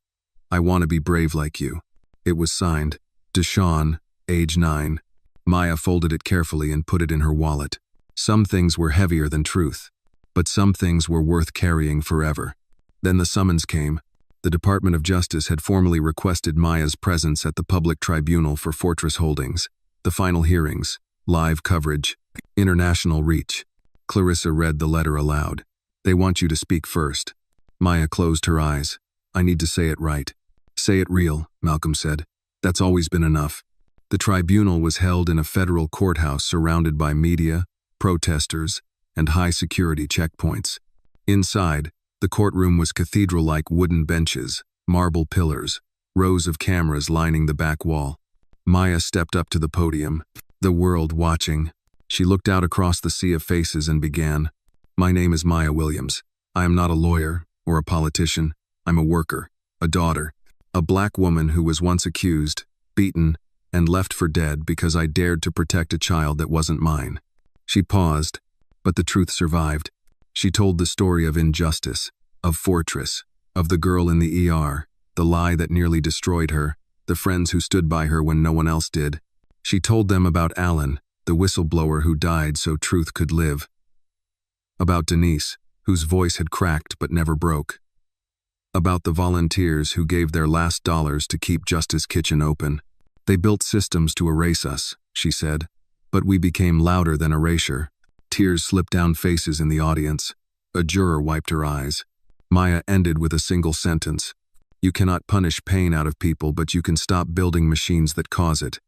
I want to be brave like you." It was signed, Deshawn, age 9. Maya folded it carefully and put it in her wallet. Some things were heavier than truth, but some things were worth carrying forever. Then the summons came. The Department of Justice had formally requested Maya's presence at the public tribunal for Fortress Holdings. The final hearings, live coverage, international reach. Clarissa read the letter aloud. "They want you to speak first." Maya closed her eyes. "I need to say it right." "Say it real," Malcolm said. "That's always been enough." The tribunal was held in a federal courthouse surrounded by media, protesters, and high-security checkpoints. Inside, the courtroom was cathedral-like wooden benches, marble pillars, rows of cameras lining the back wall. Maya stepped up to the podium, the world watching. She looked out across the sea of faces and began, "My name is Maya Williams. I am not a lawyer or a politician. I'm a worker, a daughter, a black woman who was once accused, beaten, and left for dead because I dared to protect a child that wasn't mine." She paused, but the truth survived. She told the story of injustice, of Fortress, of the girl in the ER, the lie that nearly destroyed her, the friends who stood by her when no one else did. She told them about Alan, the whistleblower who died so truth could live. About Denise, whose voice had cracked but never broke. About the volunteers who gave their last dollars to keep Justice Kitchen open. "They built systems to erase us," she said, "but we became louder than erasure." Tears slipped down faces in the audience. A juror wiped her eyes. Maya ended with a single sentence. "You cannot punish pain out of people, but you can stop building machines that cause it."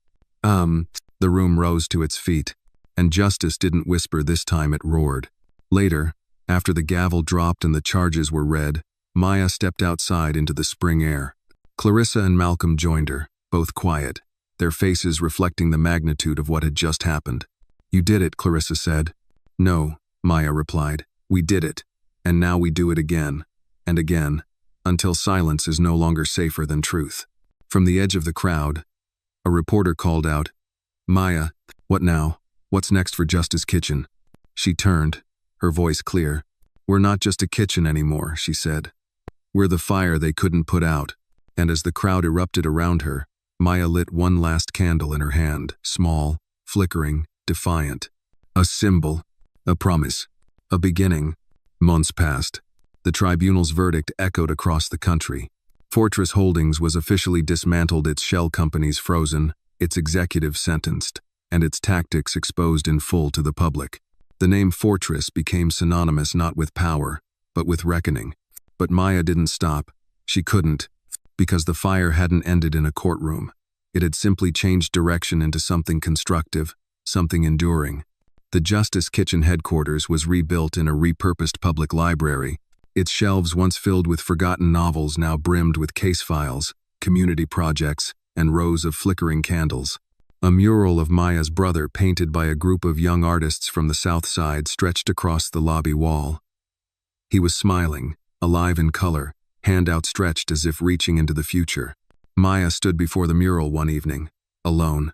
The room rose to its feet, and justice didn't whisper this time, it roared. Later, after the gavel dropped and the charges were read, Maya stepped outside into the spring air. Clarissa and Malcolm joined her, both quiet, their faces reflecting the magnitude of what had just happened. "You did it," Clarissa said. "No," Maya replied. "We did it, and now we do it again, and again, until silence is no longer safer than truth." From the edge of the crowd, a reporter called out, "Maya, what now? What's next for Justice Kitchen?" She turned, her voice clear. "We're not just a kitchen anymore," she said. "We're the fire they couldn't put out." And as the crowd erupted around her, Maya lit one last candle in her hand, small, flickering, defiant. A symbol, a promise, a beginning. Months passed. The tribunal's verdict echoed across the country. Fortress Holdings was officially dismantled, its shell companies frozen, its executives sentenced, and its tactics exposed in full to the public. The name Fortress became synonymous not with power, but with reckoning. But Maya didn't stop. She couldn't, because the fire hadn't ended in a courtroom. It had simply changed direction into something constructive, something enduring. The Justice Kitchen headquarters was rebuilt in a repurposed public library. Its shelves, once filled with forgotten novels, now brimmed with case files, community projects, and rows of flickering candles. A mural of Maya's brother, painted by a group of young artists from the South Side, stretched across the lobby wall. He was smiling, alive in color, hand outstretched as if reaching into the future. Maya stood before the mural one evening, alone.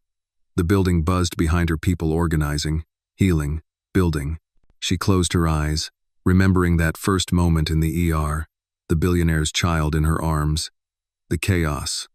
The building buzzed behind her, people organizing, healing, building. She closed her eyes, remembering that first moment in the ER, the billionaire's child in her arms, the chaos,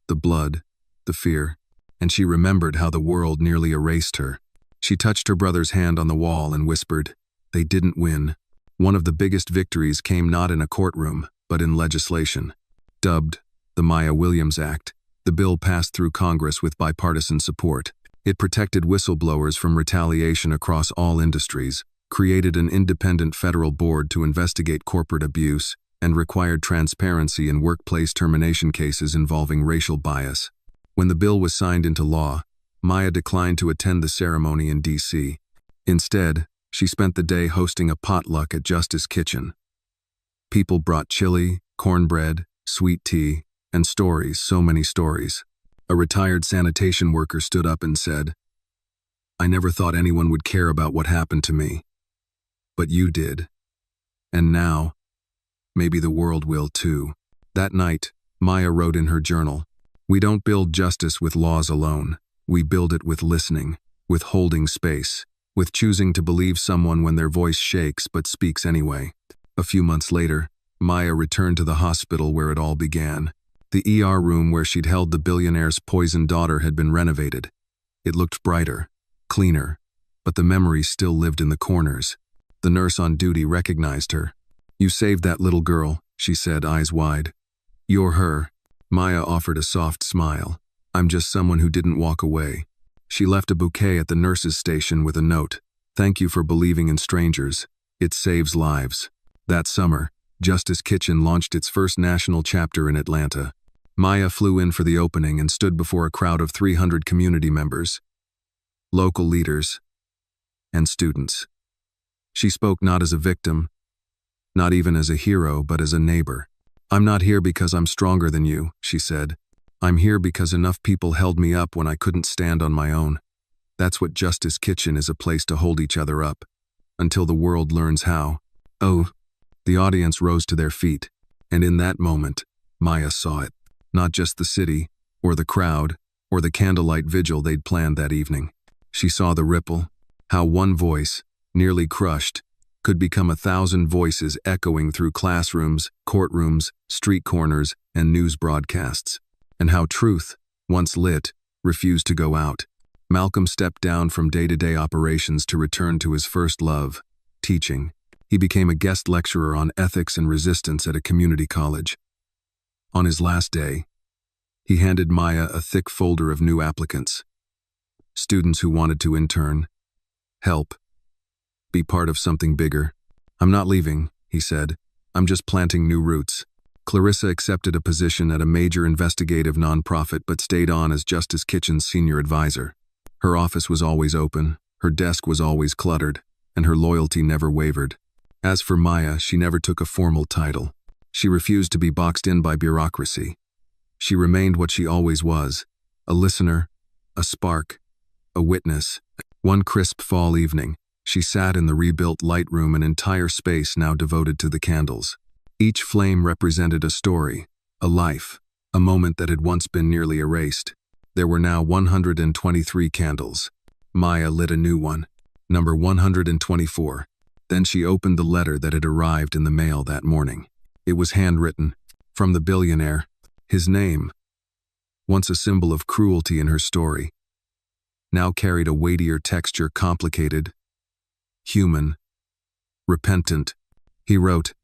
the blood, the fear, and she remembered how the world nearly erased her. She touched her brother's hand on the wall and whispered, "They didn't win." One of the biggest victories came not in a courtroom, but in legislation. Dubbed the Maya Williams Act, the bill passed through Congress with bipartisan support. It protected whistleblowers from retaliation across all industries, created an independent federal board to investigate corporate abuse, and required transparency in workplace termination cases involving racial bias. When the bill was signed into law, Maya declined to attend the ceremony in D.C. Instead, she spent the day hosting a potluck at Justice Kitchen. People brought chili, cornbread, sweet tea, and stories, so many stories. A retired sanitation worker stood up and said, "I never thought anyone would care about what happened to me. But you did. And now, maybe the world will too." That night, Maya wrote in her journal, "We don't build justice with laws alone. We build it with listening, with holding space, with choosing to believe someone when their voice shakes but speaks anyway." A few months later, Maya returned to the hospital where it all began. The ER room where she'd held the billionaire's poisoned daughter had been renovated. It looked brighter, cleaner, but the memories still lived in the corners. The nurse on duty recognized her. "You saved that little girl," she said, eyes wide. "You're her." Maya offered a soft smile. "I'm just someone who didn't walk away." She left a bouquet at the nurse's station with a note. "Thank you for believing in strangers. It saves lives." That summer, Justice Kitchen launched its first national chapter in Atlanta. Maya flew in for the opening and stood before a crowd of 300 community members, local leaders, and students. She spoke not as a victim, not even as a hero, but as a neighbor. "I'm not here because I'm stronger than you," she said. "I'm here because enough people held me up when I couldn't stand on my own. That's what Justice Kitchen is, a place to hold each other up, until the world learns how." Oh, the audience rose to their feet, and in that moment, Maya saw it. Not just the city, or the crowd, or the candlelight vigil they'd planned that evening. She saw the ripple, how one voice, nearly crushed, could become 1,000 voices echoing through classrooms, courtrooms, street corners, and news broadcasts. And how truth, once lit, refused to go out. Malcolm stepped down from day-to-day operations to return to his first love, teaching. He became a guest lecturer on ethics and resistance at a community college. On his last day, he handed Maya a thick folder of new applicants. Students who wanted to intern, help, be part of something bigger. "I'm not leaving," he said. "I'm just planting new roots." Clarissa accepted a position at a major investigative nonprofit but stayed on as Justice Kitchen's senior advisor. Her office was always open, her desk was always cluttered, and her loyalty never wavered. As for Maya, she never took a formal title. She refused to be boxed in by bureaucracy. She remained what she always was, a listener, a spark, a witness. One crisp fall evening, she sat in the rebuilt light room, an entire space now devoted to the candles. Each flame represented a story, a life, a moment that had once been nearly erased. There were now 123 candles. Maya lit a new one. Number 124. Then she opened the letter that had arrived in the mail that morning. It was handwritten, from the billionaire. His name, once a symbol of cruelty in her story, now carried a weightier texture, complicated, human, repentant. He wrote,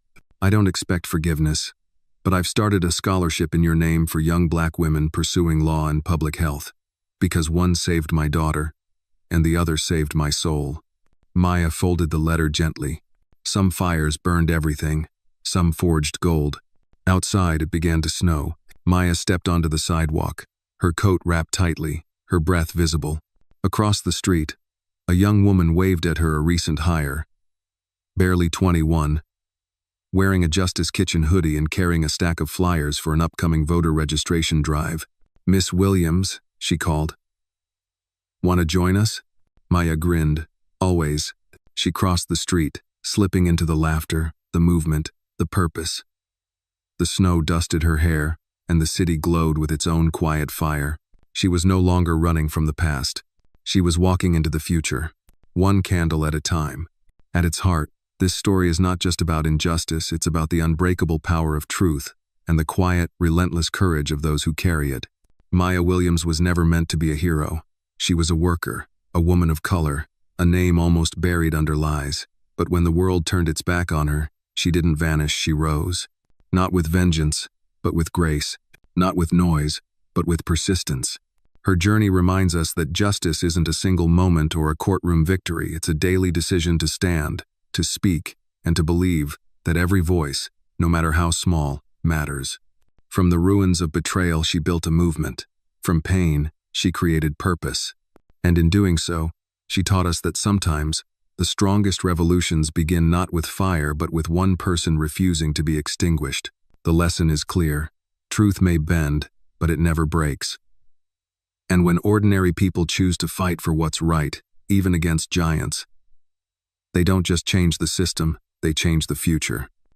"I don't expect forgiveness, but I've started a scholarship in your name for young black women pursuing law and public health, because one saved my daughter, and the other saved my soul." Maya folded the letter gently. Some fires burned everything, some forged gold. Outside, it began to snow. Maya stepped onto the sidewalk, her coat wrapped tightly, her breath visible. Across the street, a young woman waved at her, a recent hire, barely 21, wearing a Justice Kitchen hoodie and carrying a stack of flyers for an upcoming voter registration drive. "Miss Williams," she called. "Want to join us?" Maya grinned. Always. She crossed the street, slipping into the laughter, the movement, the purpose. The snow dusted her hair, and the city glowed with its own quiet fire. She was no longer running from the past. She was walking into the future, one candle at a time. At its heart, this story is not just about injustice, it's about the unbreakable power of truth and the quiet, relentless courage of those who carry it. Maya Williams was never meant to be a hero. She was a worker, a woman of color, a name almost buried under lies. But when the world turned its back on her, she didn't vanish, she rose. Not with vengeance, but with grace. Not with noise, but with persistence. Her journey reminds us that justice isn't a single moment or a courtroom victory. It's a daily decision to stand, to speak, and to believe that every voice, no matter how small, matters. From the ruins of betrayal, she built a movement. From pain, she created purpose. And in doing so, she taught us that sometimes the strongest revolutions begin not with fire but with one person refusing to be extinguished. The lesson is clear. Truth may bend, but it never breaks. And when ordinary people choose to fight for what's right, even against giants, they don't just change the system, they change the future.